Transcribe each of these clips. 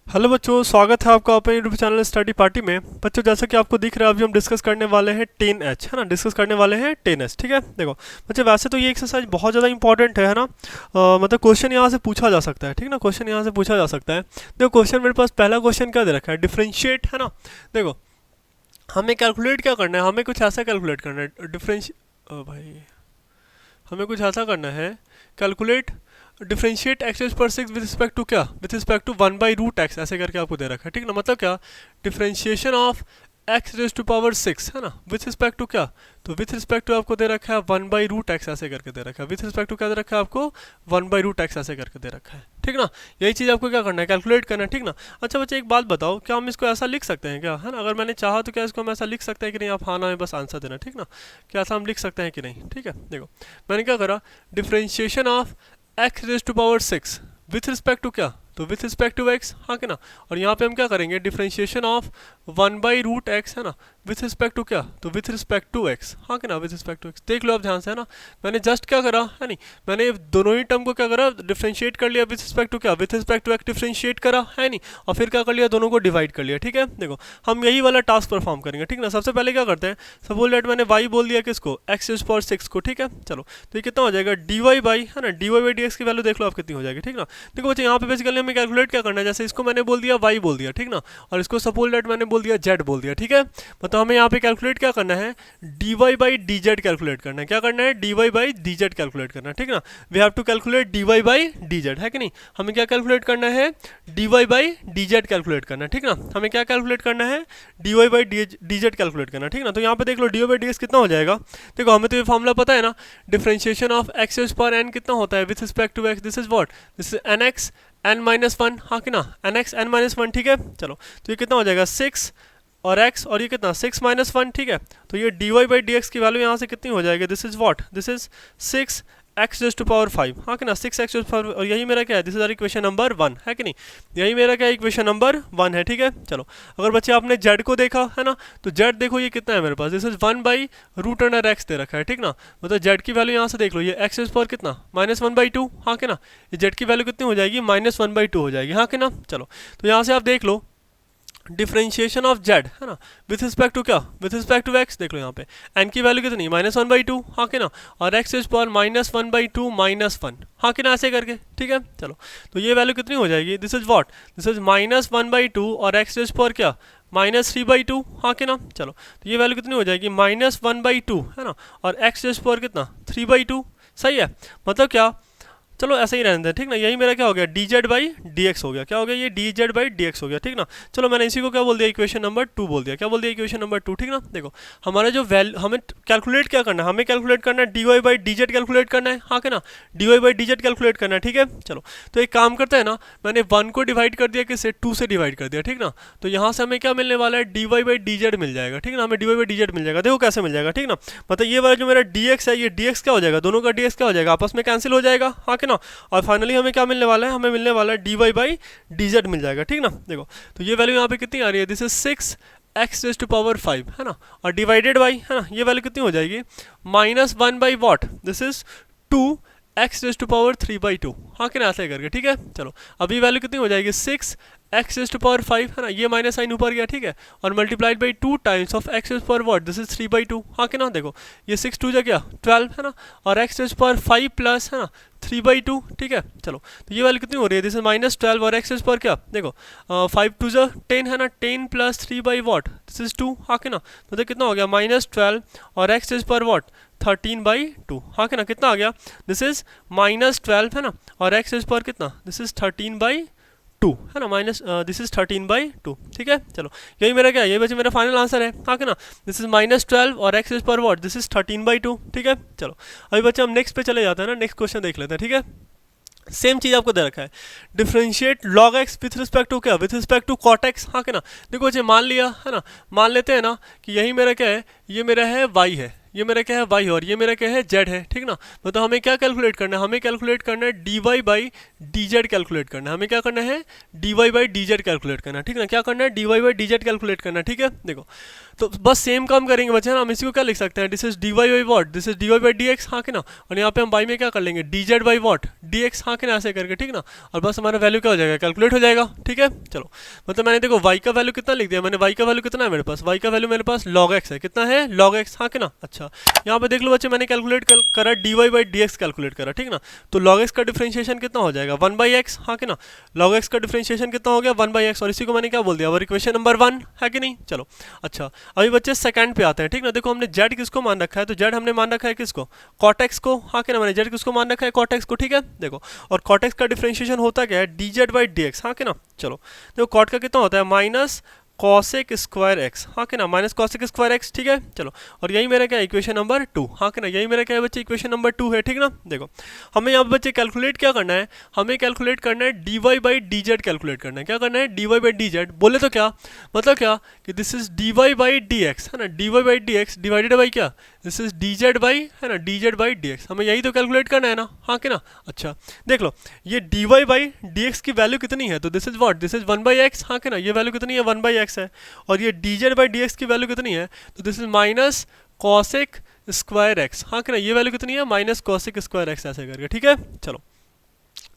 Hello बच्चों, स्वागत है आपका अपने यूट्यूब चैनल स्टडी पार्टी में। बच्चों, जैसा कि आपको दिख रहा है अभी हम डिस्कस करने वाले हैं 10H, है ना। डिस्कस करने वाले हैं 10H, ठीक है। देखो बच्चों, वैसे तो ये एक्सरसाइज बहुत ज़्यादा इंपॉर्टेंट है ना। मतलब क्वेश्चन यहाँ से पूछा जा सकता है, ठीक ना। क्वेश्चन यहाँ से पूछा जा सकता है। देखो क्वेश्चन मेरे पास पहला क्वेश्चन क्या दे रखा है, डिफ्रेंशिएट, है ना। देखो हमें कैलकुलेट क्या करना है, हमें कुछ ऐसा कैलकुलेट करना है भाई हमें कुछ ऐसा करना है, कैलकुलेट डिफ्रेंशिएट एक्स पर सिक्स विद रिस्पेक्ट टू क्या, विद रिस्पेक्ट टू 1/√x, ऐसे करके आपको दे रखा है, ठीक ना। मतलब क्या, differentiation of x raise to power six, है ना, विथ रिस्पेक्ट टू क्या, तो विथ रिस्पेक्ट टू आपको दे रखा है 1/√x, ऐसे करके दे रखा है। विथ रिस्पेक्ट टू क्या दे रखा है आपको, 1/√x ऐसे करके दे रखा है, ठीक ना। यही चीज़ आपको क्या करना है, कैलकुलेट करना है, ठीक ना। अच्छा बच्चे, एक बात बताओ, क्या हम इसको ऐसा लिख सकते हैं क्या, है ना। अगर मैंने चाहा तो क्या इसको हम ऐसा लिख सकते हैं कि नहीं, आप हाँ ना में बस आंसर देना, ठीक ना। क्या ऐसा हम लिख सकते हैं कि नहीं, ठीक है। देखो मैंने क्या करा, differentiation of x raise to power six with respect to क्या, तो विथ रिस्पेक्ट टू एक्स, हाँ कि ना। और यहाँ पे हम क्या करेंगे, डिफ्रेंशिएशन ऑफ 1/√x, है ना, विथ रिस्पेक्ट टू क्या, तो विथ रिस्पेक्ट टू एक्स, हाँ कि ना, विथ रिस्पेक्ट टू एक्स। देख लो आप ध्यान से, है ना। मैंने जस्ट क्या करा, है नहीं, मैंने दोनों ही टर्म को क्या करा, डिफ्रेंशिएट कर लिया विथ रिस्पेक्ट टू क्या, with respect to x differentiate करा, है नहीं, और फिर क्या कर लिया, दोनों को डिवाइड कर लिया, ठीक है। देखो हम यही वाला टास्क परफॉर्म करेंगे, ठीक ना। सबसे पहले क्या करते हैं, सपोज दैट मैंने y बोल दिया किसको, एक्स रेज पावर सिक्स को, ठीक है। चलो तो ये कितना हो जाएगा, dy बाई, है ना, dy बाई dx की वैल्यू देख लो आप कितनी हो जाएगी, ठीक ना। देखो बच्चे, यहाँ पे बेसिकली हमें कैलकुलेट क्या करना है, जैसे इसको मैंने बोल दिया y बोल दिया, ठीक ना, और इसको सपोज दैट मैंने बोल दिया z बोल दिया, ठीक है। मतलब हमें यहाँ पे कैलकुलेट क्या करना है, dy बाई dz कैलकुलेट करना है। क्या करना है, dy बाई dz कैलकुलेट करना है, ठीक ना। We have to calculate dy by dz, है कि नहीं। हमें क्या कैलकुलेट करना है, dy बाई dz कैलकुलेट करना है, ठीक ना। हमें क्या कैलकुलेट करना है, dy बाई dz कैलकुलेट करना है, ठीक ना। तो यहाँ पे देख लो dy बाई dx कितना हो जाएगा। देखो हमें तो ये फॉर्मूला पता है ना, differentiation of x raise power n कितना होता है with respect to x, this is what, this is nx n-1, हाँ कि ना, nx n-1, ठीक है। चलो तो ये कितना हो जाएगा, 6 और x, और ये कितना 6-1, ठीक है। तो ये dy बाई dx की वैल्यू यहाँ से कितनी हो जाएगी, this is what, this is 6 x raise to power 5, हाँ कि ना, 6 एक्स रेज टू पावर, और यही मेरा क्या है, this is our equation number 1, है कि नहीं। यही मेरा क्या इक्वेशन नंबर 1 है, ठीक है। चलो अगर बच्चे आपने जेड को देखा है ना, तो जेड देखो ये कितना है मेरे पास, दिस इज 1/√x दे रखा है, ठीक ना। मतलब जेड की वैल्यू यहाँ से देख लो, ये एक्स रेज पावर कितना, -1/2, हाँ कि ना। ये जेड की वैल्यू कितनी हो जाएगी, -1/2 हो जाएगी, हाँ कि ना। चलो तो यहाँ से आप देख लो डिफरेंशिएशन ऑफ जेड, है ना, विथ रिस्पेक्ट टू क्या, विथ रिस्पेक्ट टू एक्स, देख लो यहाँ पे एन की वैल्यू कितनी, -1/2, हाँ कि ना, और एक्स इज पावर -1/2 -1, हाँ कि ना, ऐसे करके, ठीक है। चलो तो ये वैल्यू कितनी हो जाएगी, this is what, this is -1/2 और एक्स इज पावर क्या, -3/2, हाँ कि ना। चलो तो ये वैल्यू कितनी हो जाएगी, -1/2, है ना, और एक्स इज पावर कितना 3/2, सही है। मतलब क्या, चलो ऐसे ही रहने दें, ठीक ना। यही मेरा क्या हो गया, D z by d x हो गया, क्या हो गया, ये d z by d x हो गया, ठीक ना। चलो मैंने इसी को क्या बोल दिया, इक्वेशन नंबर 2 बोल दिया, क्या बोल दिया, इक्वेशन नंबर 2, ठीक ना। देखो हमारा जो हमें कैलकुलेट क्या करना है, हमें कैलकुलेट करना है d y by d z calculate करना है, हाँ कि ना, d y by d z calculate करना है, ठीक है। चलो तो एक काम करते हैं ना, मैंने 1 को डिवाइड कर दिया किससे, 2 से डिवाइड कर दिया, ठीक ना। तो यहाँ से हमें क्या मिलने वाला है, d y by d z मिल जाएगा, ठीक ना। हमें d y by d z मिल जाएगा, देखो कैसे मिल जाएगा, ठीक ना। मतलब ये वाला जो मेरा डी एक्स है, ये डी एक्स क्या हो जाएगा, दोनों का डी एक्स क्या हो जाएगा, आपस में कैंसिल हो जाएगा, हाँ कि ना। और फाइनली हमें क्या मिलने वाला है, हमें मिलने वाला है d y by d z मिल जाएगा, ठीक ना। देखो तो ये वैल्यू यहाँ पे कितनी आ रही है, this is 6 x raise to power 5, है ना, और डिवाइडेड बाई, है ना, ये वैल्यू कितनी हो जाएगी, -1 by what, this is 2 x raise to power 3/2, हाँ कि ना, ऐसे करके, ठीक है। चलो अभी वैल्यू कितनी हो जाएगी, 6 एक्स रेज टू पावर 5, है ना, ये माइनस साइन ऊपर गया, ठीक है, और multiplied by 2 times of x raise power what, this is 3/2, हाँ कि ना। देखो ये 6 2 जा क्या 12, है ना, और एक्स रेज पावर 5 प्लस, है ना, 3/2, ठीक है। चलो तो ये वैल्यू कितनी हो रही है, दिस इज -12 और एक्स रेज पावर क्या, देखो 5 2 जा 10, है ना, 10 plus 3 by what, this is 2, हाँ कि ना। तो देखो कितना हो गया, -12 और एक्स रेज पावर वॉट 13/2, हाँ कि ना, कितना आ गया, दिस इज -12, है ना, और एक्स इज पर कितना, दिस इज 13/2, है ना, दिस इज 13/2, ठीक है। चलो यही मेरा क्या है, ये बच्चे मेरा फाइनल आंसर है, हाँ कि ना। दिस इज -12 और एक्स इज पर वॉट, दिस इज 13/2, ठीक है। चलो अभी बच्चे हम नेक्स्ट पे चले जाते हैं ना, नेक्स्ट क्वेश्चन देख लेते हैं, ठीक है। सेम चीज़ आपको दे रखा है, differentiate log x with respect to क्या, with respect to cot x, हाँ कि ना। देखो बच्चे मान लिया, है ना, मान लेते हैं ना कि यही मेरा क्या है, ये मेरा है वाई है, ये मेरा क्या है वाई, और ये मेरा क्या है जेड है, ठीक ना। मतलब हमें क्या कैलकुलेट करना है, हमें कैलकुलेट करना है d y by d z calculate करना है, हमें क्या करना है, d y by d z calculate करना है, ठीक ना। क्या करना है, d y by d z calculate करना है, ठीक है। देखो तो बस सेम काम करेंगे बच्चे ना, हम इसी को क्या लिख सकते हैं, this is d y by what, this is d y by d x, हाँ कि ना, और यहाँ पे हम बाई में क्या कर लेंगे, D z by what D x, हाँ कि ना, ऐसे करके, ठीक ना, और बस हमारा वैल्यू क्या हो जाएगा, कैलकुलेट हो जाएगा, ठीक है। चलो मतलब मैंने देखो y का वैल्यू कितना लिख दिया मैंने, y का वैल्यू कितना है मेरे पास, y का वैल्यू मेरे पास log x है, कितना है log x, हाँ कि ना। अच्छा यहाँ पे देख लो बच्चे मैंने कैलकुलेट करा dy बाई dx कैलकुलेट करा, ठीक ना, तो log x का डिफरेंशिएशन कितना हो जाएगा 1 बाई एक्स, हाँ कि ना, log x का डिफरेंशिएशन कितना हो गया 1 बाई एक्स, और इसी को मैंने क्या बोल दिया, और इक्वेशन नंबर 1 है कि नहीं। चलो अच्छा अभी बच्चे सेकंड पे आते हैं, ठीक ना, देखो हमने z किसको मान रखा है, तो z हमने मान रखा है किसको, cot x को, हाँ कि ना, मैंने z किसको मान रखा है cot x को, ठीक है। देखो और cot x का डिफरेंशिएशन होता क्या है, dz बाई dx, हाँ कि ना। चलो देखो कॉट का कितना होता है माइनस कॉसेक स्क्वायर एक्स, हाँ कि ना, माइनस कॉसेक स्क्वायर एक्स, ठीक है। चलो और यही मेरा क्या है इक्वेशन नंबर 2, हाँ कि ना, यही मेरा क्या है बच्चे इक्वेशन नंबर 2 है, ठीक ना। देखो हमें यहाँ पे बच्चे कैलकुलेट क्या करना है, हमें कैलकुलेट करना है d y by d z calculate करना है, क्या करना है d y by d z, बोले तो क्या मतलब क्या कि this is d y by d x, है ना, d y by d x divided by क्या, this is d z by, है ना, d z by d x, हमें यही तो कैलकुलेट करना है ना, हाँ कि ना। अच्छा देख लो ये d y by d x की वैल्यू कितनी है, तो this is what, this is 1 by x, हाँ कि ना, ये वैल्यू कितनी है 1 बाई एक्स है, और ये d z by d x की वैल्यू कितनी है, तो this is minus cosec square x, हाँ कि ना, ये वैल्यू कितनी है माइनस कॉसेक स्क्वायर एक्स, ऐसे करके, ठीक है। चलो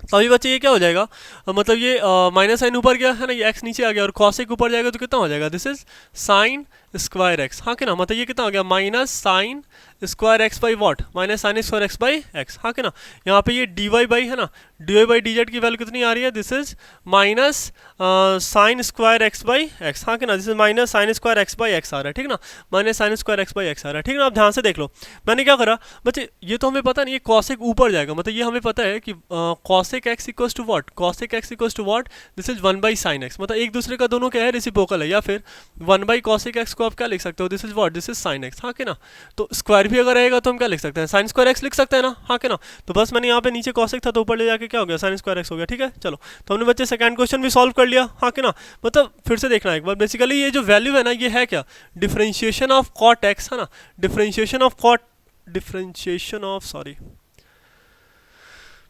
तो अभी बच्चे ये क्या हो जाएगा, मतलब ये माइनस साइन ऊपर गया है ना, ये एक्स नीचे आ गया, और कॉसेक ऊपर जाएगा तो कितना हो जाएगा, this is sign square x, हाँ कि ना, मतलब ये कितना हो गया minus sine square x by what, minus sine square x by x, हाँ कि ना। यहाँ पे ये डी वाई बाई है ना, d y by d z की वैल्यू कितनी आ रही है, this is minus sine square x by x, हाँ कि ना, this is minus sine square x by x आ रहा है, ठीक ना, minus sine square x by x आ रहा है, ठीक ना। आप ध्यान से देख लो मैंने क्या करा बच्चे, ये तो हमें पता नहीं, ये कॉसेक ऊपर जाएगा, मतलब ये हमें पता है कि cosec x equals to what, cosec x equals to what, this is 1 by sine x, मतलब एक दूसरे का दोनों क्या है रेसिप्रोकल है, या फिर 1 बाई कॉसेक एक्स को आप क्या लिख सकते हो, this is what, this is sine x, हाँ कि ना। तो स्क्वायर भी अगर रहेगा तो हम क्या लिख सकते हैं, साइन स्क्वायर एक्स लिख सकते हैं ना, हाँ कि ना। तो बस मैंने यहाँ पे नीचे कॉसेक था तो ऊपर ले जाके क्या हो गया साइन स्क्वायर एक्स हो गया, ठीक है। चलो तो हमने बच्चे सेकंड क्वेश्चन भी सॉल्व कर लिया, हाँ कि ना, मतलब फिर से देखना एक बार, बेसिकली ये जो वैल्यू है ना ये है क्या, डिफरेंशिएशन ऑफ कॉट एक्स, है ना, differentiation of cot, differentiation of sorry,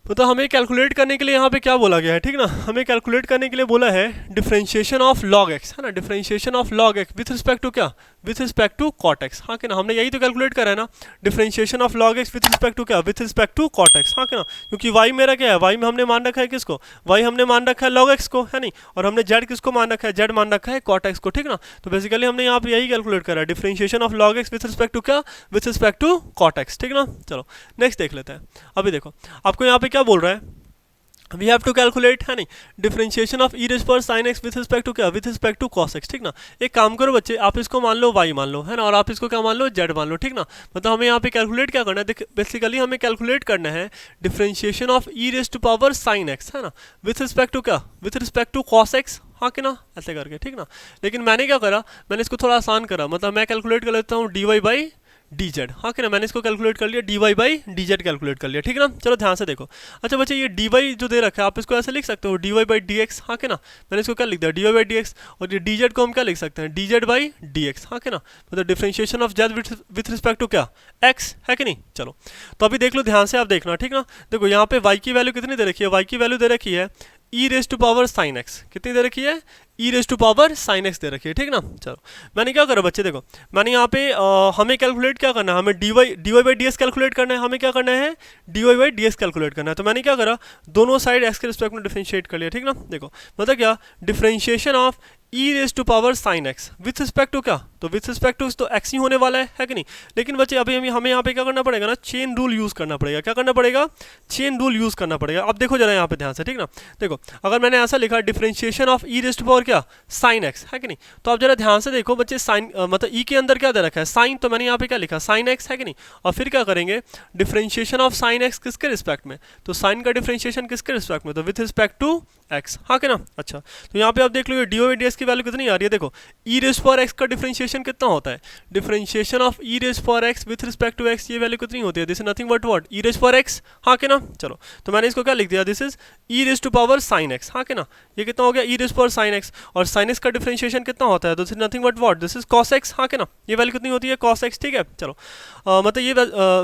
तो हमें कैलकुलेट करने के लिए यहाँ पे क्या बोला गया है, ठीक ना, हमें कैलकुलेट करने के लिए बोला है डिफरेंशिएशन ऑफ लॉग एक्स, है ना, differentiation of log x with respect to क्या, with respect to cot x, हाँ कि ना, हमने यही तो कैलकुलेट करा है ना, differentiation of log x with respect to क्या, with respect to cot x, हाँ कि ना, क्योंकि वाई मेरा क्या है, वाई में हमने मान रखा है किसको, वाई हमने मान रखा है लॉग एक्स को, है नहीं, और हमने जेड किसको मान रखा है, जेड मान रखा है कॉट एक्स को, ठीक ना। तो बेसिकली हमने यहाँ पे यही कैलकुलेट करा है, differentiation of log x with respect to क्या, with respect to cot x, ठीक ना। चलो नेक्स्ट देख लेते हैं। अभी देखो आपको यहाँ पे क्या बोल रहा है, वी हैव टू कैलकुलेट, है नहीं, डिफरेंशिएशन ऑफ ई रेज पर sine x with respect to क्या, with respect to cos x, ठीक ना। एक काम करो बच्चे, आप इसको मान लो वाई मान लो, है ना, और आप इसको क्या मान लो जेड मान लो, ठीक ना। मतलब हमें यहाँ पे कैलकुलेट क्या करना है, बेसिकली हमें कैलकुलेट करना है differentiation of e raise to power sine x, है ना, विथ रिस्पेक्ट टू क्या, with respect to cos x, हाँ कि ना, ऐसे करके, ठीक ना। लेकिन मैंने क्या करा, मैंने इसको थोड़ा आसान करा, मतलब मैं कैलकुलेट कर लेता हूँ d y by d z, हाँ कि ना, मैंने इसको कैलकुलेट कर लिया d y by d z calculate कर लिया, ठीक है ना। चलो ध्यान से देखो, अच्छा बच्चे ये डी वाई जो दे रखा है आप इसको ऐसे लिख सकते हो d y by d x, हाँ कि ना, मैंने इसको क्या लिख दिया d y by d x, और ये डी जेड को हम क्या लिख सकते हैं d z by d x, हाँ कि ना, मतलब differentiation of z with respect to क्या एक्स, है कि नहीं। चलो तो अभी देख लो ध्यान से, आप देखना, ठीक ना। देखो यहाँ पे वाई की वैल्यू कितनी दे रखी है, वाई की वैल्यू दे रखी है e raise to power sine x, कितनी दे रखी है, e raise to power sine x दे रखी है, ठीक ना। चलो मैंने क्या करा बच्चे, देखो मैंने यहाँ पे हमें कैलकुलेट क्या करना है, हमें d y by d s calculate करना है, हमें क्या करना है d y by d s calculate करना है। तो मैंने क्या करा, दोनों साइड एक्स के रिस्पेक्ट में डिफरेंशिएट कर लिया, ठीक ना। देखो मतलब क्या, differentiation of e raise to power sine x with respect to क्या, तो विथ रिस्पेक्ट टू तो एक्स ही होने वाला है कि नहीं। लेकिन बच्चे अभी हमें यहाँ पे क्या करना पड़ेगा ना, चेन रूल यूज़ करना पड़ेगा, क्या करना पड़ेगा, चेन रूल यूज़ करना पड़ेगा। अब देखो जरा यहाँ पे ध्यान से, ठीक ना। देखो अगर मैंने ऐसा लिखा differentiation of e raise to power क्या साइन एक्स, है कि नहीं, तो आप जरा ध्यान से देखो बच्चे, साइन मतलब ई के अंदर क्या दे रखा है साइन, तो मैंने यहाँ पे क्या लिखा साइन एक्स, है कि नहीं, और फिर क्या करेंगे डिफरेंशिएशन ऑफ साइन एक्स किसके रिस्पेक्ट में, तो साइन का डिफरेंशिएशन किसके रिस्पेक्ट में, तो विथ रिस्पेक्ट टू एक्स, हाँ कि ना। अच्छा तो यहाँ पे आप देख लो ये डी ओ डी एस की वैल्यू कितनी आ रही है, देखो ई रेज पावर एक्स का डिफरेंशिएशन कितना होता है, differentiation of e raise power x with respect to x, ये वैल्यू कितनी होती है, this is nothing but what e raise power x, हाँ कि ना। चलो तो मैंने इसको क्या लिख दिया, this is e raise to power sine x, हाँ कि ना, ये कितना हो गया e raise power sine x, और साइन एक्स का डिफरेंशिएशन कितना होता है, this is nothing but what, this is cos x, हाँ कि ना, ये वैल्यू कितनी होती है कॉस एक्स, ठीक है। चलो मतलब ये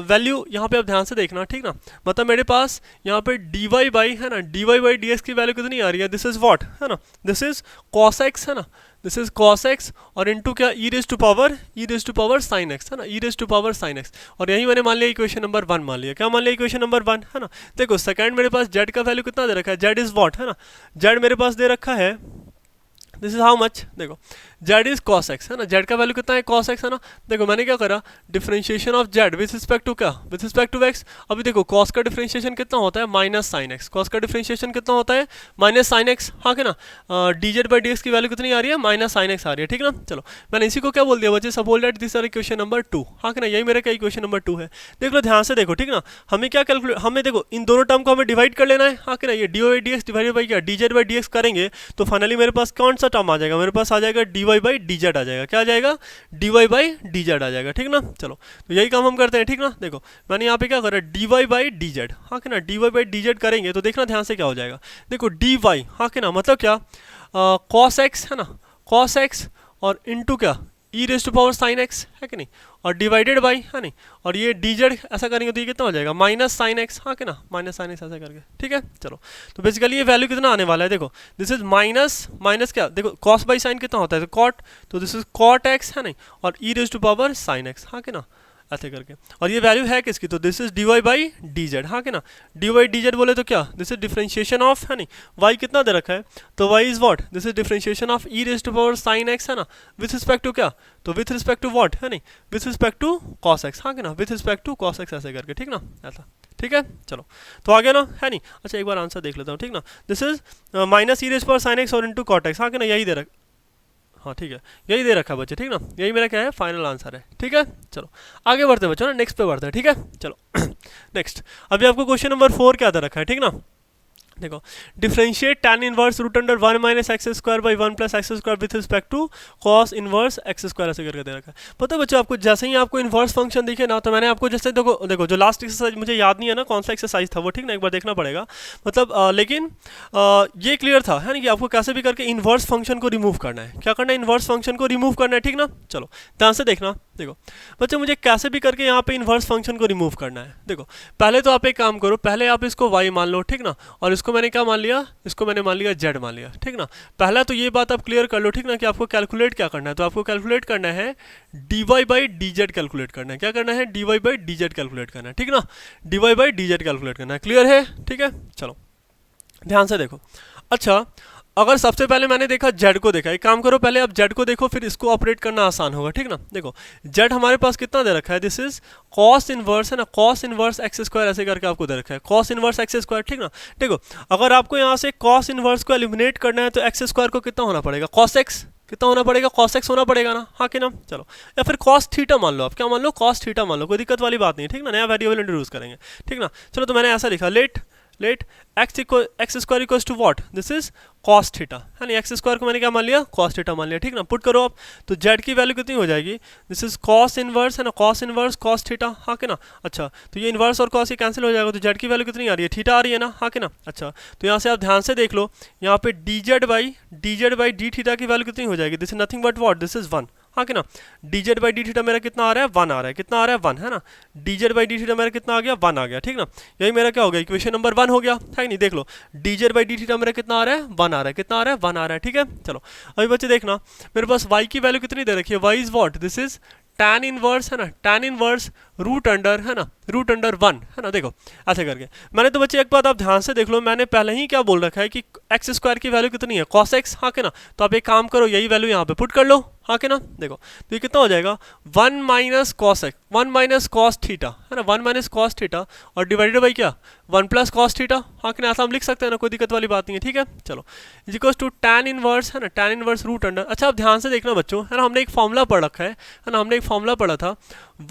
वैल्यू यहाँ पे आप ध्यान से देखना, ठीक ना। मतलब मेरे पास यहाँ पे डी वाई बाई, है ना, d y by d x की वैल्यू कितनी आ रही है, दिस इज व्हाट, है ना, दिस इज कॉस एक्स, है ना, दिस इज कॉस एक्स और इनटू क्या e raise to power sine x है ना, e raise to power sine x. और यही मैंने मान लिया इक्वेशन नंबर 1 मान लिया। क्या मान लिया? इक्वेशन नंबर 1 है ना। देखो सेकंड मेरे पास जेड का वैल्यू कितना दे रखा है, जेड इज व्हाट है ना, जेड मेरे पास दे रखा है दिस इज हाउ मच, देखो जेड इज कॉस एक्स है ना, जेड का वैल्यू कितना है कॉस एक्स है ना। देखो मैंने क्या करा, differentiation of z with respect to क्या, विथ रिस्पेक्ट टू एक्स। अभी देखो कॉस का डिफरेंशिएशन कितना होता है माइनस साइन एक्स, कॉस का डिफरेंशिएशन कितना होता है माइनस साइन एक्स, हाँ कि ना। D z by d x की वैल्यू कितनी आ रही है, माइनस साइन एक्स आ रही है, ठीक है ना। चलो मैंने इसी को क्या बोल दिया बच्चे, suppose that this our equation number 2, हाँ कि ना, यही मेरा क्या इक्वेशन नंबर 2 है। देख लो ध्यान से देखो, ठीक ना। हमें क्या कैलकुलेट, हमें देखो इन दोनों टर्म को हमें डिवाइड कर लेना है, हाँ कि ना। ये d y d x divided by क्या, d z by d x करेंगे तो फाइनली मेरे पास कौन सा टर्म आ जाएगा, मेरे पास आ जाएगा d y by d z आ जाएगा। क्या आ जाएगा, d y by d z आ जाएगा, ठीक ना। चलो तो यही काम हम करते हैं, ठीक ना। देखो मैंने यहाँ पे क्या करा, d y by d z, हाँ कि ना, d y by d z करेंगे तो देखना ध्यान से क्या हो जाएगा। देखो डी वाई, हाँ कि ना, मतलब क्या कॉस एक्स है ना, कॉस एक्स और इनटू क्या e raise to power sine x है कि नहीं, और डिवाइडेड बाई है नहीं, और ये डी जेड ऐसा करेंगे तो ये कितना हो जाएगा माइनस साइन एक्स, हाँ कि ना, माइनस साइन एक्स ऐसा करके, ठीक है। चलो तो बेसिकली ये वैल्यू कितना आने वाला है, देखो दिस इज माइनस माइनस क्या, देखो कॉस बाई साइन कितना होता है तो कॉट, तो दिस इज कॉट एक्स है नहीं, और e raise to power sine x, हाँ कि ना, ऐसे करके। और ये वैल्यू है किसकी, तो this is d y by d z, हाँ कि ना। डी वाई डी जेड बोले तो क्या, दिस इज डिफरेंशिएशन ऑफ है नहीं, वाई कितना दे रखा है तो y is what, this is differentiation of e raise to power sine x है ना, विथ रिस्पेक्ट टू क्या, तो विथ रिस्पेक्ट टू व्हाट है नहीं, with respect to cos x, हाँ कि ना, with respect to cos x ऐसे करके, ठीक ना, ऐसा, ठीक है। चलो तो आ गया ना, है नहीं। अच्छा एक बार आंसर देख लेता हूँ, ठीक ना। This is minus e raise power sine x और इनटू कॉट एक्स, हाँ कि ना, यही दे रखा, हाँ ठीक है, यही दे रखा है बच्चे, ठीक ना। यही मेरा क्या है फाइनल आंसर है, ठीक है। चलो आगे बढ़ते हैं बच्चों ना, नेक्स्ट पे बढ़ते हैं, ठीक है। चलो नेक्स्ट, अभी आपको क्वेश्चन नंबर 4 क्या दे रखा है, ठीक ना। देखो differentiate tan inverse root under 1 minus x square by 1 plus x square with respect to cos inverse x square ऐसे करके दे रखा है। पता है बच्चों आपको, जैसे ही आपको इनवर्स फंक्शन दिखे ना, तो मैंने आपको जैसे देखो जो लास्ट एक्सरसाइज मुझे याद नहीं है ना कौन सा एक्सरसाइज था वो, ठीक ना, एक बार देखना पड़ेगा। मतलब लेकिन ये क्लियर था है ना कि आपको कैसे भी करके इनवर्स फंक्शन को रिमूव करना है। क्या करना है, इनवर्स फंक्शन को रिमूव करना है, ठीक ना। चलो ध्यान से देखना, देखो बच्चों मुझे कैसे भी करके यहाँ पे इनवर्स फंक्शन को रिमूव करना है। देखो पहले तो आप एक काम करो, पहले आप इसको y मान लो, ठीक ना, और इसको मैंने क्या मान लिया, इसको मैंने मान लिया z मान लिया, ठीक ना। पहला तो ये बात आप क्लियर कर लो, ठीक ना, कि आपको कैलकुलेट क्या करना है, तो आपको कैलकुलेट करना है dy by d z calculate करना है। क्या करना है, dy by d z calculate करना है, ठीक ना, dy by d z calculate करना है, क्लियर है, ठीक है। चलो ध्यान से देखो, अच्छा अगर सबसे पहले मैंने देखा z को देखा, एक काम करो पहले आप z को देखो फिर इसको ऑपरेट करना आसान होगा, ठीक ना। देखो z हमारे पास कितना दे रखा है, दिस इज कॉस इनवर्स है ना, कॉस इनवर्स एक्स स्क्वायर ऐसे करके आपको दे रखा है, कॉस इनवर्स एक्स स्क्वायर, ठीक ना। देखो अगर आपको यहाँ से कॉस इनवर्स को एलिमिनेट करना है तो एक्स स्क्वायर को कितना होना पड़ेगा, कॉस एक्स कितना होना पड़ेगा, कॉस एक्स होना पड़ेगा ना, हाँ कि ना। चलो या फिर कॉस थीटा मान लो, आप क्या मान लो, कॉस थीटा मान लो, कोई दिक्कत वाली बात नहीं, ठीक ना, नया वेरिएबल इंट्रोड्यूस करेंगे, ठीक ना। चलो तो मैंने ऐसा लिखा, let x square equals to what, this is cos theta है ना, एक्स स्क्वायर को मैंने क्या मान लिया, कॉस थीटा मान लिया, ठीक ना। पुट करो आप तो जेड की वैल्यू कितनी हो जाएगी, दिस इज कॉस इनवर्स है ना, कॉस इनवर्स कॉस थीटा, हाँ कि ना। अच्छा तो ये इनवर्स और कॉस ये कैंसिल हो जाएगा, तो जेड की वैल्यू कितनी आ रही है, थीटा आ रही है ना, हाँ कि ना। अच्छा तो यहाँ से आप ध्यान से देख लो, यहाँ पे D z by d theta की वैल्यू कितनी हो जाएगी, this is nothing but what, this is 1, हाँ कि ना। D z by d theta मेरा कितना आ रहा है, 1 आ रहा है, कितना आ रहा है 1 है ना, d z by d theta मेरा कितना आ गया, 1 आ गया, ठीक ना। यही मेरा क्या हो गया, इक्वेशन नंबर 1 हो गया, है कि नहीं। देख लो d z by d theta मेरा कितना आ रहा है, 1 आ रहा है, कितना आ रहा है 1 आ रहा है, ठीक है। चलो अभी बच्चे देखना मेरे पास y की वैल्यू कितनी दे रखी है, y is what, this is tan inverse है ना, tan इनवर्स रूट अंडर है ना, रूट अंडर 1 है ना। देखो ऐसे करके मैंने तो बच्चे एक बात आप ध्यान से देख लो, मैंने पहले ही क्या बोल रखा है कि एक्स स्क्वायर की वैल्यू कितनी है, कॉस एक्स, हाँ कि ना। तो आप एक काम करो, यही वैल्यू यहाँ पे पुट कर लो, हाँ कि ना। देखो तो ये कितना हो जाएगा, 1 minus cos x, 1 minus cos theta है ना, 1 माइनस कॉस थीटा और डिवाइडेड बाई क्या, 1 प्लस कॉस थीटा, हाँ कि ना। ऐसा हम लिख सकते हैं ना, कोई दिक्कत वाली बात नहीं है, ठीक है। चलो इक्वल्स टू tan इनवर्स है ना, tan इनवर्स रूट अंडर। अच्छा आप ध्यान से देखना बच्चों, है ना, हमने एक फॉर्मूला पढ़ रखा है ना, हमने एक फॉर्मूला पढ़ा था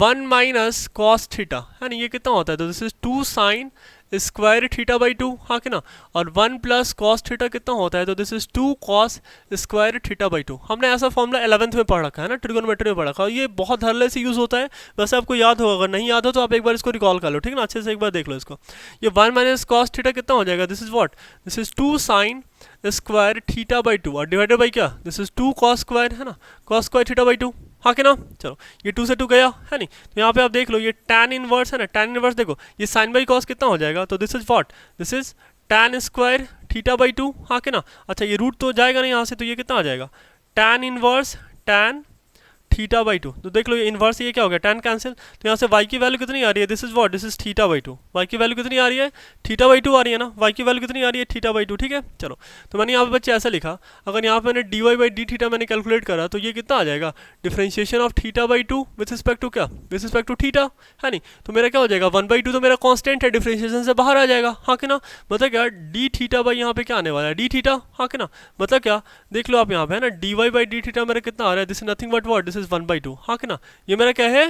1 माइनस कॉस थीटा है ना, ये कितना होता है, तो this is 2 sine square theta by 2, हाँ कि ना। और 1 प्लस कॉस थीटा कितना होता है, तो this is 2 cos square theta by 2। हमने ऐसा फॉर्मूला 11th में पढ़ रखा है ना, ट्रिगोनोमेट्री में पढ़ रखा है, ये बहुत धरले से यूज होता है, वैसे आपको याद होगा, अगर नहीं याद हो तो आप एक बार इसको रिकॉल कर लो, ठीक ना, अच्छे से एक बार देख लो इसको। ये 1 माइनस कॉस थीटा कितना हो जाएगा, this is what, this is 2 sine square theta by 2 और डिवाइडेड बाई क्या, दिस इज 2 कॉस स्क्वायर है ना, कॉस स्क्वायर थीटा बाई 2, हाँ कि ना। चलो ये 2 से 2 गया है नहीं, तो यहाँ पे आप देख लो ये tan इनवर्स है ना, tan इनवर्स देखो ये साइन बाई कॉस कितना हो जाएगा, तो this is what, this is tan square theta by 2, हाँ कि ना। अच्छा ये रूट तो जाएगा नहीं यहाँ से, तो ये कितना आ जाएगा, tan inverse tan theta by to. तो देख लो ये इन्वर्स, ये क्या हो गया, tan कैंसिल, तो यहाँ से y की वैल्यू कितनी आ रही है, this is what, this is theta by to. y की वैल्यू कितनी आ रही है, थीटा बाई टू आ रही है ना, y की वैल्यू कितनी आ रही है, थीटा बाई टू। ठीक है, चलो तो मैंने यहाँ पे बच्चे ऐसा लिखा, अगर यहाँ पे मैंने d y by d theta मैंने कैलकुलेट करा तो ये कितना आ जाएगा, differentiation of theta by two with respect to क्या, विथ रिस्पेक्ट टू थीटा, है नहीं, तो मेरा क्या हो जाएगा, 1/2 तो मेरा कांस्टेंट है, डिफरेंशिएशन से बाहर आ जाएगा, हाँ कि ना, मतलब क्या डी थीटा बाई यहाँ पे क्या आने वाला है, डी थीटा, हाँ कि ना, मतलब क्या देख लो आप यहाँ पे है ना, d y by d theta मेरा कितना आ रहा है, this is nothing but what, this is 1/2, हाँ कि ना, ये मेरा क्या है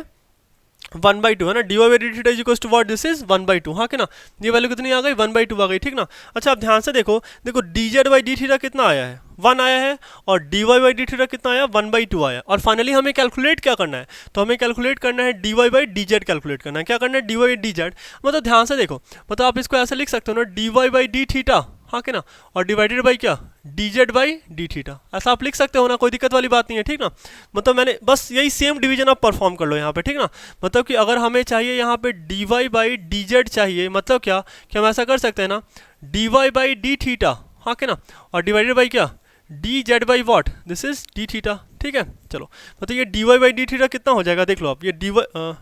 1/2 है ना, d y by d theta is equal to what, this is 1/2, हाँ कि ना, ये वैल्यू कितनी आ गई 1/2 आ गई, ठीक ना। अच्छा आप ध्यान से देखो, देखो d z by d theta कितना आया है, 1 आया है, और d y by d theta कितना आया, 1/2 आया, और फाइनली हमें कैलकुलेट क्या करना है, तो हमें कैलकुलेट करना है d y by d z calculate करना है, क्या करना है, d y by d z, मतलब ध्यान से देखो, मतलब आप इसको ऐसे लिख सकते हो ना, d y by d theta, हाँ कि ना, और डिवाइडेड बाई क्या, d z by d theta, ऐसा आप लिख सकते हो ना, कोई दिक्कत वाली बात नहीं है, ठीक ना। मतलब मैंने बस यही सेम डिवीजन आप परफॉर्म कर लो यहाँ पे, ठीक ना, मतलब कि अगर हमें चाहिए यहाँ पे d y by d z चाहिए, मतलब क्या कि हम ऐसा कर सकते हैं ना, d y by d theta, हाँ कि ना, और डिवाइडेड बाई क्या, d z by what, this is d theta, ठीक है। चलो मतलब ये d y by d theta कितना हो जाएगा, देख लो आप, ये डी वाई,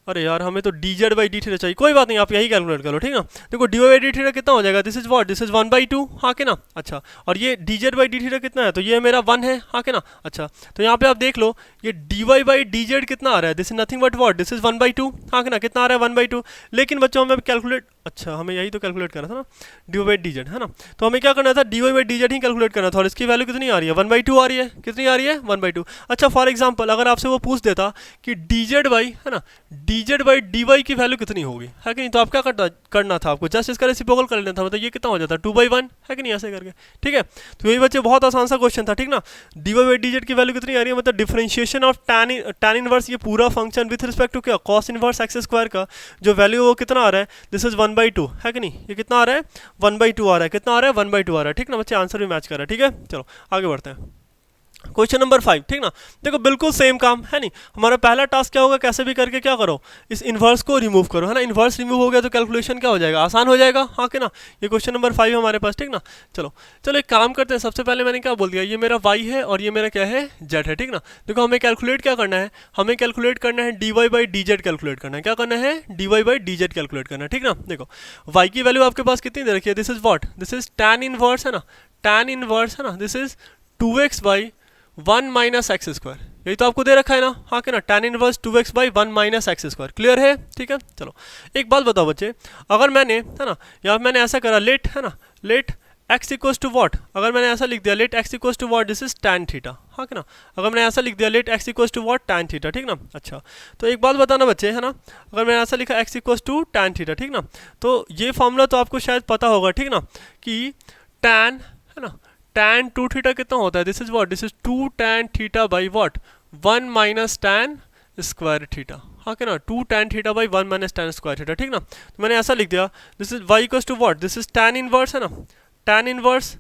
अरे यार हमें तो D z by d theta चाहिए, कोई बात नहीं आप यही कैलकुलेट करो, ठीक है। देखो d y by d theta कितना हो जाएगा, this is what, this is 1/2, हाँ कि ना, अच्छा, और ये d z by d theta कितना है, तो ये मेरा 1 है, हाँ कि ना, अच्छा, तो यहाँ पे आप देख लो ये d y by d z कितना आ रहा है, this is nothing but what, this is 1/2, हाँ कि ना, कितना आ रहा है 1/2, लेकिन बच्चों हमें कैलकुलेट, अच्छा हमें यही तो कैलकुलेट करना था ना, d y by d z, है ना, तो हमें क्या करना था, d y by d z ही कैलकुलेट करना था, और इसकी वैल्यू कितनी आ रही है, 1/2 आ रही है, कितनी आ रही है 1/2। अच्छा फॉर एग्जाम्पल अगर आपसे वो पूछ देता कि डी जेड बाई, है ना, d z by d y की वैल्यू कितनी होगी, है कि नहीं, तो आप क्या करना था, आपको जस्ट इसका रेसिप्रोकल कर लेना था, मतलब ये कितना हो जाता है 2/1, है कि नहीं, ऐसे करके, ठीक है। तो यही बच्चे बहुत आसान सा क्वेश्चन था, ठीक ना, d y by d z की वैल्यू कितनी आ रही है, मतलब डिफरेंशिएशन ऑफ tan इनवर्स, ये पूरा फंक्शन विथ रिस्पेक्ट टू क्या, कॉस इनवर्स एक्स स्क्वायर का जो वैल्यू वो कितना आ रहा है, दिस इज 1/2, है कि नहीं, ये कितना आ रहा है 1/2 आ रहा है, कितना आ रहा है 1/2 आ रहा है, ठीक ना बच्चे, आंसर भी मैच कर रहा है, ठीक है। चलो आगे बढ़ते हैं, क्वेश्चन नंबर 5, ठीक ना, देखो बिल्कुल सेम काम है नहीं, हमारा पहला टास्क क्या होगा, कैसे भी करके क्या करो, इस इन्वर्स को रिमूव करो, है ना, इन्वर्स रिमूव हो गया तो कैलकुलेशन क्या हो जाएगा, आसान हो जाएगा, हाँ कि ना, ये क्वेश्चन नंबर 5 हमारे पास, ठीक ना। चलो चलो एक काम करते हैं, सबसे पहले मैंने क्या बोल दिया, ये मेरा y है और ये मेरा क्या है z है, ठीक ना। देखो हमें कैलकुलेट क्या करना है, हमें कैलकुलेट करना है d y by d z calculate करना है, क्या करना है, d y by d z calculate करना है, ठीक ना। देखो y की वैल्यू आपके पास कितनी दे रखी है, this is what, this is tan inverse, है ना, tan इनवर्स, है ना, this is 2x by 1 minus x square, यही तो आपको दे रखा है ना, हाँ कि ना, tan inverse 2x by 1 minus x square, clear है, ठीक है। चलो एक बात बताओ बच्चे, अगर मैंने, है ना, यहाँ मैंने ऐसा करा, लेट, है ना, let x equals to what, अगर मैंने ऐसा लिख दिया let x equals to what, this is tan theta, हाँ कि ना, अगर मैंने ऐसा लिख दिया let x equals to what, tan theta, ठीक ना। अच्छा तो एक बात बताना बच्चे, है ना, अगर मैंने ऐसा लिखा x equals to tan theta, ठीक ना, तो ये फॉर्मूला तो आपको शायद पता होगा, ठीक ना, कि tan, है ना, tan 2 थीटा कितना होता है, this is what, this is 2 tan theta by what, 1 minus tan square theta, हाँ कि ना, 2 tan theta by 1 minus tan square theta, ठीक ना। तो मैंने ऐसा लिख दिया, this is y equals to what, this is tan inverse, है ना, tan इनवर्स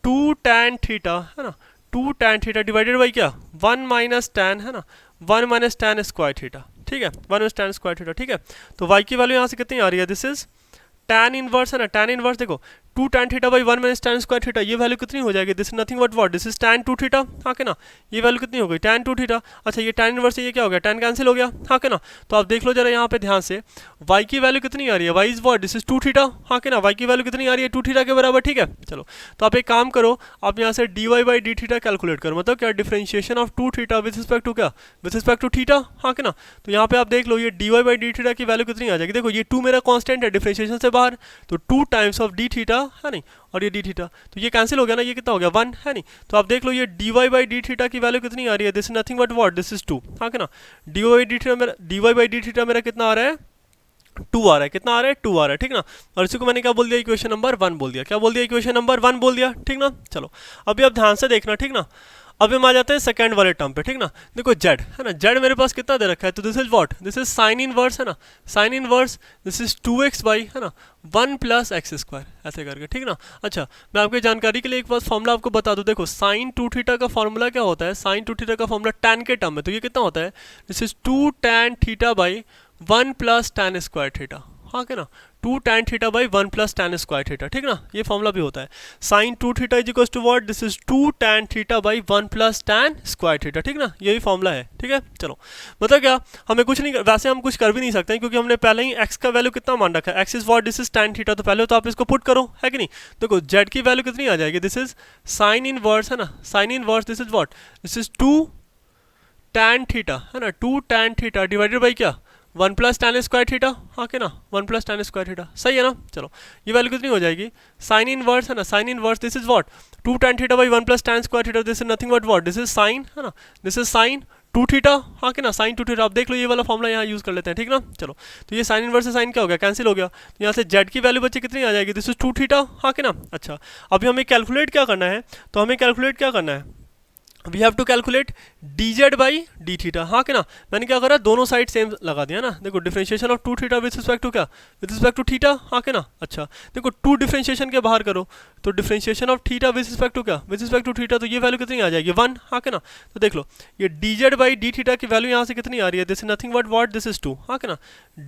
2 tan थीटा, है ना, 2 tan थीटा डिवाइडेड बाई क्या, 1 माइनस tan, है ना, 1 माइनस tan स्क्वायर थीटा, ठीक है, 1 माइनस tan स्क्वायर थीटा, ठीक है। तो y की वैल्यू यहाँ से कितनी आ रही है, दिस इज tan इनवर्स, है ना, tan इनवर्स देखो 2 tan theta by 1 minus tan square theta, ये वैल्यू कितनी हो जाएगी, this is nothing but what, this is tan 2 theta, हाँ कि ना, ये वैल्यू कितनी हो गई tan 2 थीटा। अच्छा ये tan इनवर्स से ये क्या हो गया, tan कैंसिल हो गया, हाँ कि ना। तो आप देख लो जरा यहाँ पे ध्यान से, y की वैल्यू कितनी आ रही है, y is what, this is 2 theta, हाँ कि ना, y की वैल्यू कितनी आ रही है 2 थीटा के बराबर, ठीक है। चलो तो आप एक काम करो, आप यहाँ से d y by d theta calculate करो, मतलब क्या, differentiation of 2 theta with respect to क्या, विद रिस्पेक्ट टू थीटा, हाँ कि ना। तो यहाँ पे आप देख लो ये d y by d theta की वैल्यू कितनी आ जाएगी, देखो ये 2 मेरा कांस्टेंट है डिफरेंशिएशन से बाहर, तो 2 टाइम्स ऑफ डी थीटा, है नहीं, और ये डी थीटा, तो ये कैंसिल हो गया ना, ये कितना हो गया 1, है नहीं। तो आप देख लो ये d y by d theta की वैल्यू कितनी आ रही है, this is nothing but what, this is 2, हाँ कि ना, d y by d theta मेरा कितना आ रहा है 2 आ रहा है, कितना आ रहा है 2 आ रहा है, ठीक ना। और इसी को मैंने क्या बोल दिया, इक्वेशन नंबर 1 बोल दिया, क्या बोल दिया, इक्वेशन नंबर 1 बोल दिया, ठीक ना। चलो अभी आप ध्यान से देखना, ठीक ना, अभी हम आ जाते हैं सेकंड वाले टर्म पे, ठीक ना। देखो z, है ना, z मेरे पास कितना दे रखा है, तो this is what, this is sign inverse, है ना, sine inverse, this is 2x by, है ना, 1 प्लस एक्स स्क्वायर, ऐसे करके, ठीक ना। अच्छा मैं आपकी जानकारी के लिए एक बार फॉर्मूला आपको बता दूं, देखो साइन 2 थीटा का फॉर्मूला क्या होता है, साइन 2 थीटा का फॉर्मूला tan के टर्म में, तो ये कितना होता है, this is 2 tan theta by 1 plus tan square theta, हाँ क्या ना, 2 tan theta by 1 plus tan square theta, ठीक ना, ये फॉर्मूला भी होता है। Sine 2 theta is equal to what, this is 2 tan theta by 1 plus tan square theta, ठीक ना, यही फॉर्मूला है, ठीक है। चलो मतलब क्या, हमें कुछ नहीं, वैसे हम कुछ कर भी नहीं सकते क्योंकि हमने पहले ही x का वैल्यू कितना मान रखा है, x is what, this is tan theta, तो पहले तो आप इसको पुट करो, है कि नहीं। देखो z की वैल्यू कितनी आ जाएगी, दिस इज साइन इनवर्स, है ना, sine inverse, this is what, this is 2 tan theta, है ना, 2 tan थीटा डिवाइडेड बाई क्या, 1 प्लस tan स्क्वायर थीटा, हाँ क्या ना, 1 प्लस tan स्क्वायर थीटा, सही है ना। चलो ये वैल्यू कितनी हो जाएगी, साइन इनवर्स, है ना, sine inverse, this is what, 2 tan theta by 1 plus tan square theta, this is nothing but what, this is sign, है ना, दिस इज साइन 2 थीटा, हाँ क्या ना, साइन 2 थीटा। आप देख लो ये वाला फॉर्मूला यहाँ यूज कर लेते हैं, ठीक ना। चलो तो ये साइन इनवर्स से साइन क्या हो गया, कैंसिल हो गया, तो यहाँ से जेड की वैल्यू बच्चे कितनी आ जाएगी, दिस इज 2 थीटा, हाँ क्या ना। अच्छा अभी हमें कैलकुलेट क्या करना है, तो हमें कैलकुलेट क्या करना है, we have to calculate d z by d theta, हाँ क्या ना। मैंने क्या करा, दोनों साइड सेम लगा दिया ना। देखो differentiation of 2 theta with respect to क्या, विद रिस्पेक्ट टू थीटा, हाँ क्या ना। अच्छा देखो 2 डिफरेंशिएशन के बाहर करो, तो differentiation of theta with respect to क्या, विद रिस्पेक्ट टू थीटा, तो ये वैल्यू कितनी आ जाएगी 1, हाँ क्या ना। तो देख लो ये d z by d theta की वैल्यू यहाँ से कितनी आ रही है, this is nothing but what, this is 2, हाँ क्या ना।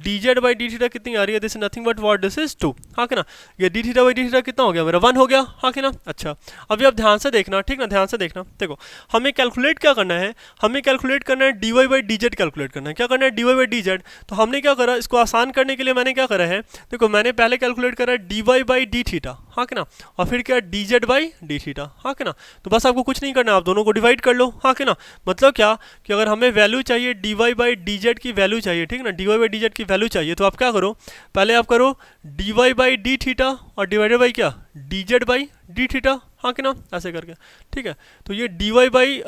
D z by d theta कितनी आ रही है, this is nothing but what, this is 2, हाँ क्या ना। ये d theta by d theta कितना हो गया मेरा, 1 हो गया, हाँ क्या ना। अच्छा अभी आप ध्यान से देखना, ठीक ना, ध्यान से देखना। देखो हमें कैलकुलेट क्या करना है, हमें कैलकुलेट करना है d y by d z calculate करना है। क्या करना है, d y by d z. तो हमने क्या करा, इसको आसान करने के लिए मैंने क्या करा है, देखो मैंने पहले कैलकुलेट करा d y by d theta, हाँ क्या ना, और फिर क्या d z by d theta, हाँ क्या ना। तो बस आपको कुछ नहीं करना, आप दोनों को डिवाइड कर लो, हाँ क्या ना। मतलब क्या कि अगर हमें वैल्यू चाहिए d y by d z की वैल्यू चाहिए, ठीक ना, d y by d z की वैल्यू चाहिए, तो आप क्या करो, पहले आप करो d y by d theta और डिवाइडेड बाई क्या, d z by d theta, हाँ कि ना, ऐसे करके, ठीक है। तो ये d y by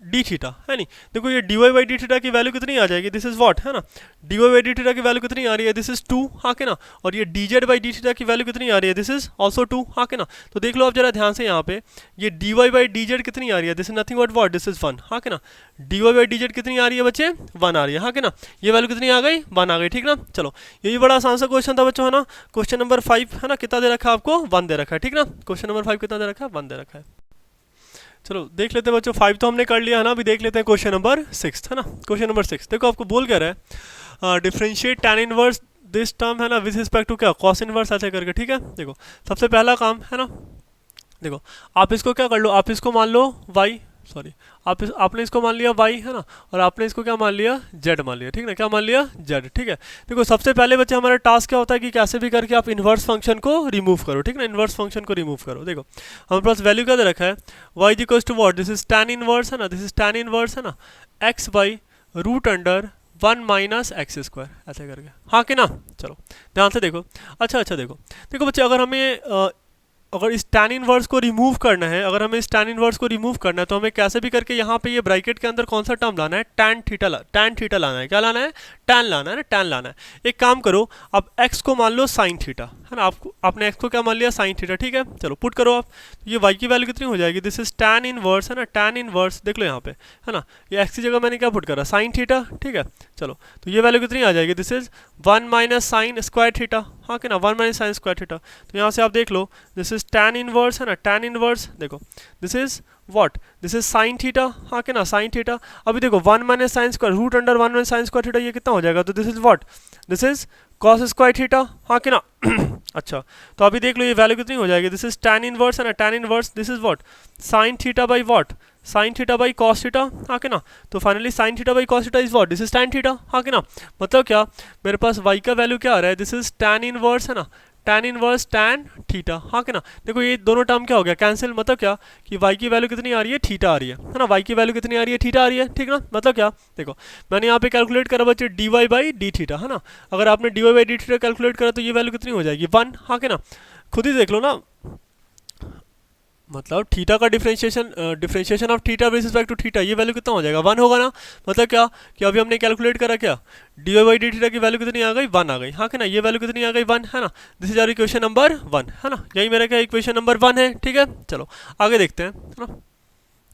d theta है नहीं, देखो ये d y by d theta की वैल्यू कितनी आ जाएगी, दिस इज व्हाट, है ना, d y by d theta की वैल्यू कितनी आ रही है, दिस इज 2, हाँ कि ना। और ये d z by d theta की वैल्यू कितनी आ रही है, दिस इज ऑल्सो 2, हाँ कि ना। तो देख लो आप जरा ध्यान से यहाँ पे, ये d y by d z कितनी आ रही है, this is nothing but what, this is 1, हाँ कि ना। D y by d z कितनी आ रही है बच्चे, 1 आ रही है, हाँ कि ना। ये वैल्यू कितनी आ गई, 1 आ गई, ठीक ना। चलो यही बड़ा आसान सा क्वेश्चन था बच्चों, है ना। क्वेश्चन नंबर 5 है ना, कितना दे रखा है आपको, 1 दे रखा है, ठीक ना। क्वेश्चन नंबर 5 कितना दे रखा है, 1 दे रखा है। चलो देख लेते हैं बच्चों, 5 तो हमने कर लिया है ना। अभी देख लेते हैं क्वेश्चन नंबर 6, है ना। क्वेश्चन नंबर 6 देखो आपको बोल क्या रहा है, differentiate tan inverse this term, है ना, विद रिस्पेक्ट टू क्या, cos इनवर्स, ऐसे करके, ठीक है। देखो सबसे पहला काम है ना, देखो आप इसको क्या कर लो, आप इसको मान लो y, सॉरी आपने इसको मान लिया y, है ना, और आपने इसको क्या मान लिया, z मान लिया, ठीक ना, क्या मान लिया, z, ठीक है। देखो सबसे पहले बच्चे हमारा टास्क क्या होता है कि कैसे भी करके आप इन्वर्स फंक्शन को रिमूव करो, ठीक ना, इन्वर्स फंक्शन को रिमूव करो। देखो हमारे पास वैल्यू क्या दे रखा है, y is equals to what, this is tan inverse, है ना, दिस इज tan इनवर्स, है ना, x by root under 1 minus x square, ऐसे करके, हाँ कि ना। चलो ध्यान से देखो, अच्छा देखो देखो बच्चे, अगर हमें अगर इस tan इनवर्स को रिमूव करना है, अगर हमें इस tan इनवर्स को रिमूव करना है, तो हमें कैसे भी करके यहाँ पे ये ब्रैकेट के अंदर कौन सा टर्म लाना है, tan थीटा लाना है, क्या लाना है, tan लाना है ना, tan लाना है। एक काम करो, आप x को मान लो sin थीटा, है ना, आपने x को क्या मान लिया, sin थीटा, ठीक है। चलो पुट करो आप, तो ये y की वैल्यू कितनी हो जाएगी, दिस इज tan इनवर्स, है ना, tan इनवर्स, देख लो यहाँ पे, है ना, ये x की जगह मैंने क्या पुट करा, sin थीटा, ठीक है। चलो तो ये वैल्यू कितनी आ जाएगी, this is 1 minus sine square theta, हाँ कि ना, 1 माइनस साइन स्क्वायर थीटा। तो यहाँ से आप देख लो, दिस इज tan इनवर्स, है ना, tan इनवर्स, देखो this is what, this is sine theta, हाँ कि ना, साइन थीटा। अभी देखो 1 minus sine square root under 1 minus sine square theta, ये कितना हो जाएगा, तो this is what, this is cos square theta, हाँ कि ना। अच्छा तो अभी देख लो ये वैल्यू कितनी हो जाएगी, दिस इज tan इनवर्स, है ना, tan inverse, this is what, sine theta by what, sine theta by cos theta, हाँ कि ना। तो finally sine theta by cos theta is what, this is tan theta, हाँ कि ना। मतलब क्या, मेरे पास y का वैल्यू क्या आ रहा है, दिस इज tan इनवर्स, है ना, tan इनवर्स tan थीटा, हाँ कि ना। देखो ये दोनों टर्म क्या हो गया, कैंसिल। मतलब क्या कि y की वैल्यू कितनी आ रही है, थीटा आ रही है ना, y की वैल्यू कितनी आ रही है, थीटा आ रही है, ठीक ना। मतलब क्या, देखो मैंने यहाँ पे कैलकुलेट करा बच्चे d y by d theta, है ना। अगर आपने d y by d theta calculate करा तो ये वैल्यू कितनी हो जाएगी, 1, हाँ कि ना। खुद ही देख लो ना, मतलब थीटा का differentiation of theta with respect to theta, ये वैल्यू कितना हो जाएगा, 1 होगा ना। मतलब क्या कि अभी हमने कैलकुलेट करा क्या, d y by d theta की वैल्यू कितनी आ गई, 1 आ गई, हाँ कि ना। ये वैल्यू कितनी आ गई, 1, है ना। This is our equation number 1, है ना, यही मेरा क्या इक्वेशन नंबर 1 है, ठीक है। चलो आगे देखते हैं, है ना।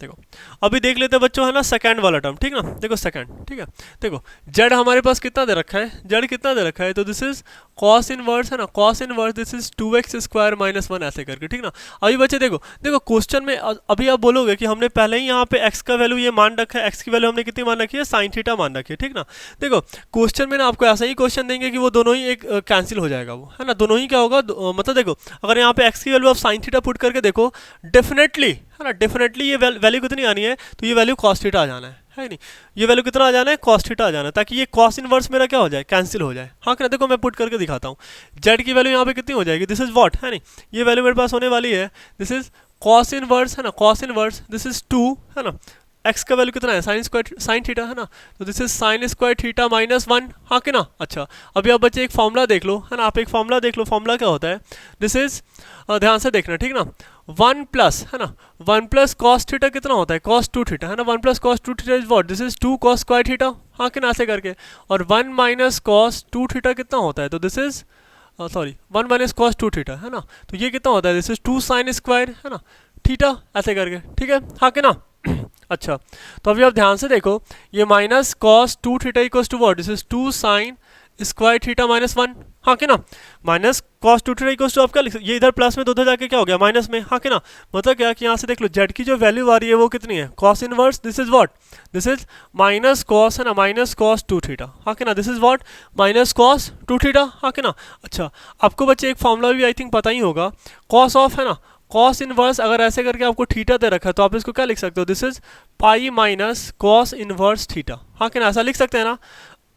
देखो अभी देख लेते हैं बच्चों, है ना, सेकंड वाला टर्म, ठीक ना, देखो सेकंड, ठीक है। देखो जेड हमारे पास कितना दे रखा है, जेड कितना दे रखा है, तो दिस इज कॉस इनवर्स, है ना, cos inverse this is 2x square minus 1 ऐसे करके, ठीक ना। अभी बच्चे देखो देखो क्वेश्चन में अभी आप बोलोगे कि हमने पहले ही यहाँ पे x का वैल्यू ये मान रखा है, x की वैल्यू हमने कितनी मान रखी है, साइन थीटा मान रखी है, ठीक ना। देखो क्वेश्चन में ना आपको ऐसा ही क्वेश्चन देंगे कि वो दोनों ही एक कैंसिल हो जाएगा, वो, है ना, दोनों ही क्या होगा, मतलब देखो अगर यहाँ पे x की वैल्यू आप साइन थीटा पुट करके देखो, डेफिनेटली, है ना, डेफिनेटली ये वैल्यू कितनी आनी है, तो ये वैल्यू कॉस थीटा आ जाना है नहीं, ये वैल्यू कितना आ जाना है, कॉस थीटा आ जाना है, ताकि ये कॉस इनवर्स मेरा क्या हो जाए, कैंसिल हो जाए। हाँ क्या, देखो मैं पुट करके दिखाता हूँ, जेड की वैल्यू यहाँ पे कितनी हो जाएगी, दिस इज व्हाट, है नहीं, ये वैल्यू मेरे पास होने वाली है, दिस इज कॉस इनवर्स, है ना, कॉस इनवर्स दिस इज 2, है ना, एक्स का वैल्यू कितना है, साइन स्क्वायर साइन थीटा, है ना, तो this is sign square theta minus 1, हाँ कि ना। अच्छा अभी आप बच्चे एक फॉर्मूला देख लो, है ना, आप एक फॉर्मूला देख लो, फॉर्मूला क्या होता है, दिस इज ध्यान से देखना, ठीक ना, 1 प्लस, है ना, 1 प्लस कॉस थीटा कितना होता है, कॉस 2 थीटा, है ना, 1 plus cos 2 theta is what, this is 2 cos square theta, हाँ कि ना, ऐसे करके, और 1 माइनस कॉस 2 थीटा कितना होता है, तो this is sorry 1 minus cos 2 theta, है ना, तो ये कितना होता है, दिस इज 2 साइन स्क्वायर, है ना, थीटा ऐसे करके, ठीक है, हाँ कि ना। अच्छा तो अभी आप ध्यान से देखो, ये minus cos 2 theta equals to what, this is 2 sine square theta minus 1, हाँ कि ना, minus cos 2 theta equals to आप क्या लिख सकते, ये इधर प्लस में तो उधर जाके क्या हो गया, माइनस में, हाँ कि ना, मतलब क्या कि यहाँ से देख लो जेड की जो वैल्यू आ रही है वो कितनी है, cos inverse this is what, this is minus cos, है ना, माइनस कॉस 2 थीटा, हाँ कि ना, this is what minus cos 2 theta, हाँ कि ना। अच्छा आपको बच्चे एक फॉर्मूला भी आई थिंक पता ही होगा, कॉस ऑफ, है ना, कॉस इनवर्स अगर ऐसे करके आपको थीटा दे रखा है तो आप इसको क्या लिख सकते हो, this is pi minus cos inverse theta, हाँ कि ना, ऐसा लिख सकते हैं ना।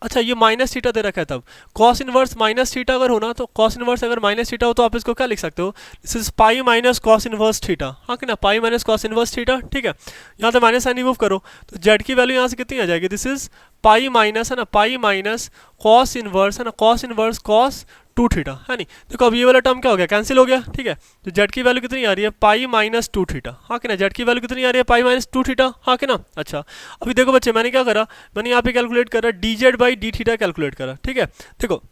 अच्छा ये माइनस थीटा दे रखा है, तब कॉस इनवर्स माइनस थीटा अगर होना, तो कॉस इनवर्स अगर माइनस थीटा हो तो आप इसको क्या लिख सकते हो, this is pi minus cos inverse theta, हाँ कि ना, pi minus cos inverse theta, ठीक है। यहाँ से माइनस साइन रिमूव करो तो जेड की वैल्यू यहाँ से कितनी आ जाएगी, दिस इज पाई माइनस, है ना, पाई माइनस कॉस इनवर्स, है ना, कॉस इनवर्स कॉस 2 थीटा, है नहीं। देखो अब ये वाला टर्म क्या हो गया, कैंसिल हो गया, ठीक है। तो जेड की वैल्यू कितनी आ रही है, पाई माइनस 2 थीटा, हाँ कि ना, जेड की वैल्यू कितनी आ रही है, पाई माइनस 2 थीटा, हाँ कि ना। अच्छा अभी देखो बच्चे मैंने क्या करा, मैंने यहाँ पे कैलकुलेट करा D z by d theta calculate करा, ठीक है। देखो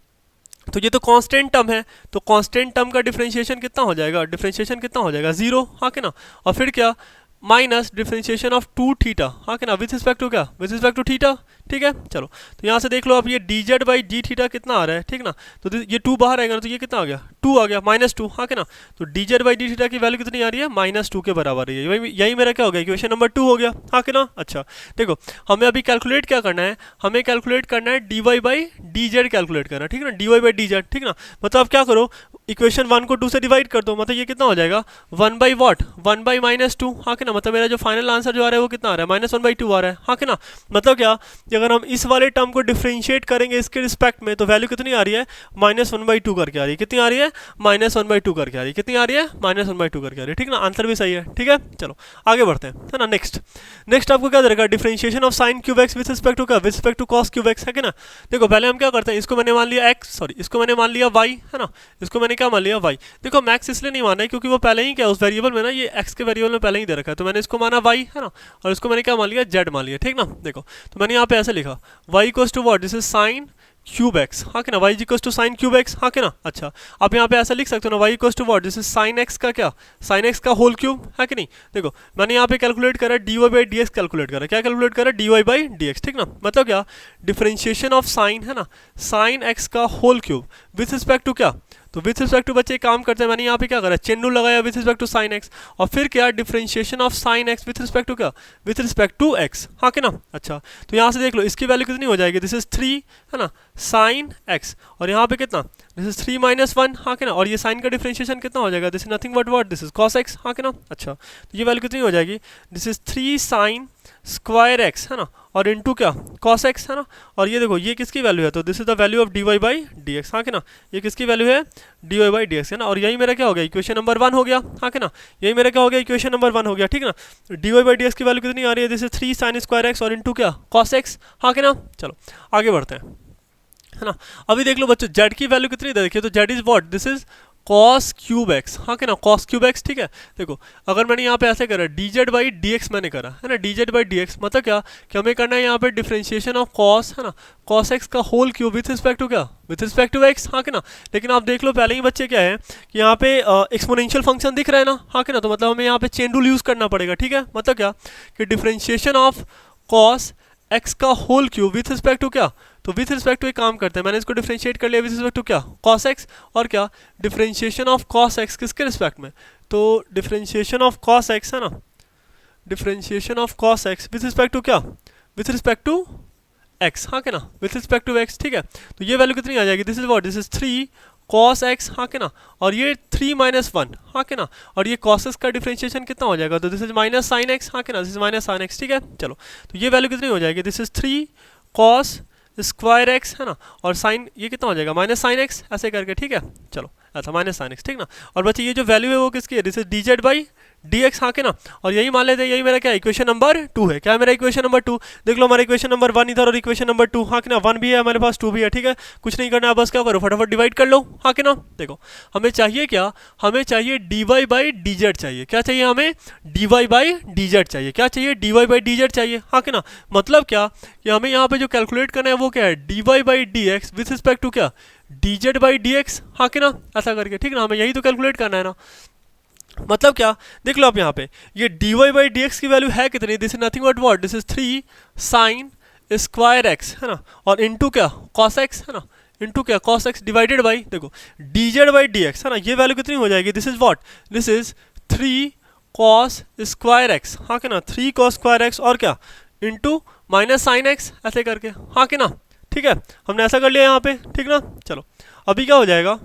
तो ये तो कांस्टेंट टर्म है, तो कांस्टेंट टर्म का डिफरेंशिएशन कितना हो जाएगा, डिफरेंशिएशन कितना हो जाएगा, 0, हाँ कि ना, और फिर क्या माइनस डिफरेंशिएशन ऑफ 2 थीटा, हाँ कि ना, विथ रिस्पेक्ट टू क्या, विथ रिस्पेक्ट टू थीटा, ठीक है। चलो तो यहाँ से देख लो अब ये d z by d theta कितना आ रहा है, ठीक ना, तो ये 2 बाहर आएगा ना, तो ये कितना आ गया, 2 आ गया, -2, हाँ कि ना। तो D z by d theta की वैल्यू कितनी आ रही है, -2 के बराबर है, यही मेरा क्या हो गया, इक्वेशन नंबर 2 हो गया, हाँ कि ना। अच्छा देखो हमें अभी कैलकुलेट क्या करना है, हमें कैलकुलेट करना है d y by d z calculate करना है, ठीक ना, d y by d z, ठीक ना। मतलब आप क्या करो, इक्वेशन 1 को 2 से डिवाइड कर दो, मतलब ये कितना हो जाएगा 1 बाई वॉट, 1 बाई -2, हाँ कि ना, मतलब मेरा जो फाइनल आंसर जो आ रहा है वो कितना आ रहा है, -1/2 आ रहा है, हाँ कि ना। मतलब क्या कि अगर हम इस वाले टर्म को डिफरेंशिएट करेंगे इसके रिस्पेक्ट में तो वैल्यू कितनी आ रही है, -1/2 करके आ रही है, कितनी आ रही है, -1/2 करके आ रही है, कितनी आ रही है, -1/2 करके आ रही है, ठीक ना, आंसर भी सही है, ठीक है। चलो आगे बढ़ते हैं, है ना। नेक्स्ट आपको क्या देगा, differentiation of sine cube x with respect to क्या, with respect to cos cube x, है कि ना। देखो पहले हम क्या करते हैं, इसको मैंने मान लिया एक्स, सॉरी इसको मैंने मान लिया वाई, है ना, इसको मैंने क्या मान लिया वाई। देखो मैक्स इसलिए नहीं माना है क्योंकि वो पहले ही क्या उस वेरिएबल में ना, ये एक्स के वेरिएबल में पहले ही दे रखा है, तो मैंने इसको माना वाई, है ना, और इसको मैंने क्या मान लिया, जेड मान लिया, ठीक ना। देखो तो मैंने यहाँ पे ऐसे लिखा y equals to what, this is sine cube x, हाँ कि ना, y equals to sine cube x, हाँ कि ना। अच्छा आप यहाँ पे ऐसा लिख सकते हो ना, y equals to what, this is sine x का क्या, साइन एक्स का होल क्यूब, है कि नहीं। देखो मैंने यहाँ पे कैलकुलेट करा d y by d x calculate करा, क्या कैलकुलेट करा, d y by d x, ठीक ना। मतलब क्या डिफरेंशिएशन ऑफ साइन, है ना, साइन एक्स का whole cube with respect to क्या, तो विथ रिस्पेक्ट टू बच्चे काम करते हैं, मैंने यहाँ पे क्या करा, चेन रूल लगाया with respect to sine x, और फिर क्या differentiation of sine x with respect to क्या, विथ रिस्पेक्ट टू एक्स, हाँ कि ना। अच्छा तो यहाँ से देख लो इसकी वैल्यू कितनी हो जाएगी, दिस इज 3, है ना, साइन एक्स, और यहाँ पे कितना, दिस इज 3 - 1, हाँ कि ना, और ये साइन का डिफरेंशिएशन कितना हो जाएगा, this is nothing but what, this is cos x, हाँ कि ना। अच्छा तो ये वैल्यू कितनी हो जाएगी, this is 3 sine square x, है ना, और इनटू क्या कॉस एक्स, है ना, और ये देखो ये किसकी वैल्यू है, तो this is the value of d y by d x, हाँ कि ना, ये किसकी वैल्यू है, d y by d x, है ना। और यही मेरा क्या हो गया, इक्वेशन नंबर 1 हो गया, हाँ कि ना, यही मेरा क्या हो गया, इक्वेशन नंबर 1 हो गया, ठीक ना। D y by d x की वैल्यू कितनी आ रही है, this is 3 sine square x और इनटू क्या कॉस एक्स, हाँ कि ना। चलो आगे बढ़ते हैं, है ना। अभी देख लो बच्चों जेड की वैल्यू कितनी दे रखी है, तो Z is what, this is cos cube x, हाँ कि ना, कॉस क्यूब एक्स, ठीक है। देखो अगर मैंने यहाँ पे ऐसे करा D z by d x मैंने करा है ना, d z by d x मतलब क्या कि हमें करना है यहाँ पे डिफरेंशिएशन ऑफ कॉस, है ना, कॉस एक्स का whole cube with respect to क्या, विथ रिस्पेक्ट टू एक्स, हाँ कि ना। लेकिन आप देख लो पहले ही बच्चे क्या है कि यहाँ पे एक्सपोनेंशियल फंक्शन दिख रहा है ना, हाँ कि ना, तो मतलब हमें यहाँ पे चेन रूल यूज़ करना पड़ेगा, ठीक है। मतलब क्या कि डिफरेंशिएशन ऑफ कॉस एक्स का whole cube with respect to क्या, तो विथ रिस्पेक्ट टू एक काम करते हैं, मैंने इसको डिफरेंशिएट कर लिया विथ रिस्पेक्ट टू क्या, कॉस एक्स, और क्या डिफरेंशिएशन ऑफ कॉस एक्स किसके रिस्पेक्ट में, तो डिफरेंशिएशन ऑफ कॉस एक्स है ना, differentiation of cos x with respect to क्या, विथ रिस्पेक्ट टू एक्स, हाँ के ना, विथ रिस्पेक्ट टू एक्स, ठीक है। तो ये वैल्यू कितनी आ जाएगी, this is what, this is 3 cos x, हाँ के ना, और ये 3 माइनस 1, हाँ के ना, और ये कॉस एक्स का डिफरेंशिएशन कितना हो जाएगा, तो this is minus sine x, हाँ के ना, this is minus sine x, ठीक है। चलो तो ये वैल्यू कितनी हो जाएगी, this is 3 cos square x, है ना, और साइन ये कितना हो जाएगा माइनस साइन एक्स, ऐसे करके, ठीक है। चलो ऐसा माइनस साइन एक्स, ठीक ना। और बच्चे ये जो वैल्यू है वो किसकी है, this is d z by d x, हाँ के ना, और यही मान लेते हैं यही मेरा क्या इक्वेशन नंबर 2 है, क्या है मेरा इक्वेशन नंबर 2, देख लो हमारा इक्वेशन नंबर 1 इधर और इक्वेशन नंबर 2, हाँ के ना, 1 भी है हमारे पास 2 भी है, ठीक है। कुछ नहीं करना है, बस क्या करो फटाफट डिवाइड कर लो, हाँ के ना। देखो हमें चाहिए क्या, हमें चाहिए d y by d z चाहिए, क्या चाहिए हमें, d y by d z चाहिए, क्या चाहिए, d y by d z चाहिए, हाँ के ना। मतलब क्या कि हमें यहाँ पे जो कैलकुलेट करना है वो क्या है, d y by d x with respect to क्या, d z by d x, हाँ के ना, ऐसा करके, ठीक ना, हमें यही तो कैलकुलेट करना है ना। मतलब क्या देख लो आप यहाँ पे ये d y by d x की वैल्यू है कितनी, this is nothing but what, this is 3 sine square x, है ना, और इनटू क्या कॉस एक्स, है ना, इनटू क्या कॉस एक्स डिवाइडेड बाई देखो d z by d x, है ना, ये वैल्यू कितनी हो जाएगी, this is what, this is 3 cos square x, हाँ के ना, 3 कॉस स्क्वायर एक्स और क्या इनटू माइनस साइन एक्स, ऐसे करके, हाँ के ना, ठीक है। हमने ऐसा कर लिया यहाँ पे, ठीक ना। चलो अभी क्या हो जाएगा,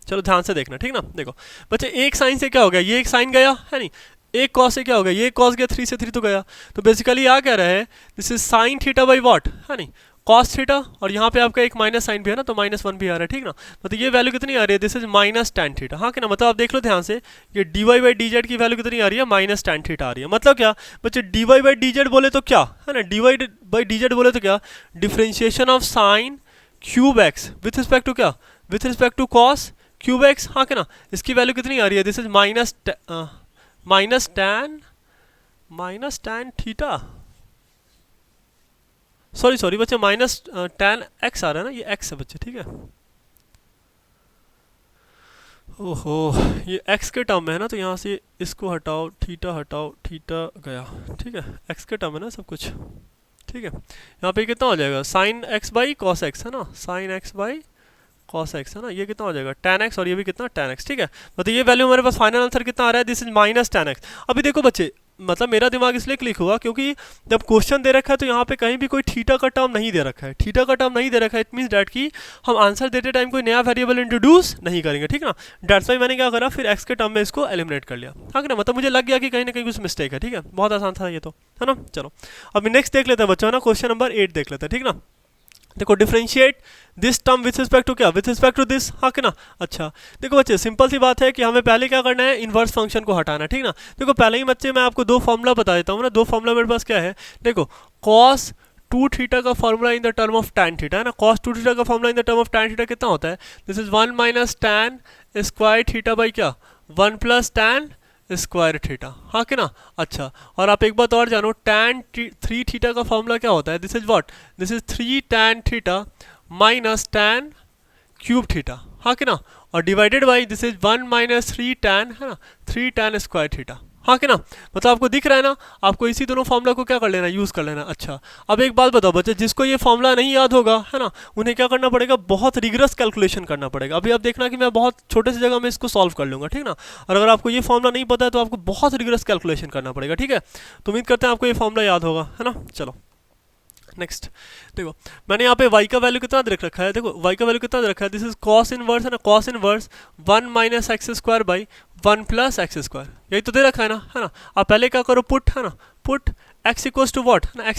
चलो ध्यान से देखना, ठीक ना। देखो बच्चे एक साइन से क्या हो गया, ये एक साइन गया है नहीं, एक कॉस से क्या हो गया, ये कॉस गया, 3 से 3 तो गया, तो बेसिकली क्या कह रहा है, this is sine theta by what, है नहीं, कॉस थीटा, और यहाँ पे आपका एक माइनस साइन भी है ना, तो -1 भी आ रहा है, ठीक ना। मतलब ये वैल्यू कितनी आ रही है, this is minus tan theta, हाँ कि ना। मतलब आप देख लो ध्यान से, ये d y by d z की वैल्यू कितनी आ रही है, माइनस टैन थीटा आ रही है। मतलब क्या बच्चे d y by d z बोले तो क्या है ना, d y by d z बोले तो क्या, differentiation of sine cube x with respect to क्या, with respect to cos cube x, हाँ के ना, इसकी वैल्यू कितनी आ रही है, this is minus tan theta, sorry बच्चे माइनस टैन एक्स आ रहा है ना, ये एक्स है बच्चे, ठीक है। ओहो ये एक्स के टर्म में है ना, तो यहाँ से इसको हटाओ, थीटा गया, ठीक है, एक्स के टर्म है ना सब कुछ, ठीक है। यहाँ पे कितना हो जाएगा, sine x by cos x, है ना, sine x by cos x, है ना, ये कितना हो जाएगा tan x, और ये भी कितना tan x, ठीक है। मतलब ये वैल्यू हमारे पास फाइनल आंसर कितना आ रहा है, this is minus tan x। अभी देखो बच्चे मतलब मेरा दिमाग इसलिए क्लिक हुआ क्योंकि जब क्वेश्चन दे रखा है तो यहाँ पे कहीं भी कोई थीटा का टर्म नहीं दे रखा है, थीटा का टर्म नहीं दे रखा है, इट मीन्स डैट कि हम आंसर देते टाइम कोई नया वेरिएबल इंट्रोड्यूस नहीं करेंगे, ठीक ना। डैट्स वाई मैंने क्या करा, फिर एक्स के टर्म में इसको एलिमिनेट कर लिया, हाँ कि ना। मतलब मुझे लग गया कि कहीं ना कहीं कुछ मिस्टेक है, ठीक है, बहुत आसान था ये तो, है ना। चलो अभी नेक्स्ट देख लेते हैं बच्चों, है ना, क्वेश्चन नंबर 8 देख लेते हैं, ठीक ना। देखो differentiate this term with respect to क्या, विथ रिस्पेक्ट टू दिस, हाँ कि ना। अच्छा देखो बच्चे सिंपल सी बात है कि हमें पहले क्या करना है, इन्वर्स फंक्शन को हटाना, ठीक ना। देखो पहले ही बच्चे मैं आपको दो फॉर्मूला बता देता हूँ ना, दो फॉर्मूला मेरे पास क्या है, देखो कॉस 2 थीटा का formula in the term of tan theta, है ना, cos 2 थीटा का formula in the term of tan theta कितना होता है, this is 1 minus tan square theta by क्या, 1 प्लस tan स्क्वायर थीटा, हाँ कि ना। अच्छा और आप एक बात और जानो, tan 3 थीटा का फॉर्मूला क्या होता है, this is what, this is 3 tan theta minus tan cube theta, हाँ कि ना, और divided by this is 1 minus 3 tan, है ना, 3 tan स्क्वायर थीटा, हाँ कि ना। मतलब आपको दिख रहा है ना, आपको इसी दोनों फॉर्मूला को क्या कर लेना, यूज़ कर लेना। अच्छा अब एक बात बताओ बच्चे, जिसको ये फॉर्मूला नहीं याद होगा, है ना, उन्हें क्या करना पड़ेगा, बहुत रिगरस कैलकुलेशन करना पड़ेगा। अभी आप देखना कि मैं बहुत छोटे से जगह में इसको सॉल्व कर लूँगा, ठीक ना। और अगर आपको ये फॉर्मूला नहीं पता है तो आपको बहुत रिगरस कैलकुलेशन करना पड़ेगा, ठीक है। तो उम्मीद करते हैं आपको ये फॉर्मूला याद होगा, है ना। चलो नेक्स्ट देखो मैंने यहाँ पे y का वैल्यू कितना दे रखा है, देखो y का वैल्यू कितना दे रखा है, दिस इज cos इनवर्स, है ना, cos inverse 1 minus x square by 1 plus x square, यही तो दे रखा है ना। आप पहले क्या करो, पुट, है ना, put x equals to what, है ना,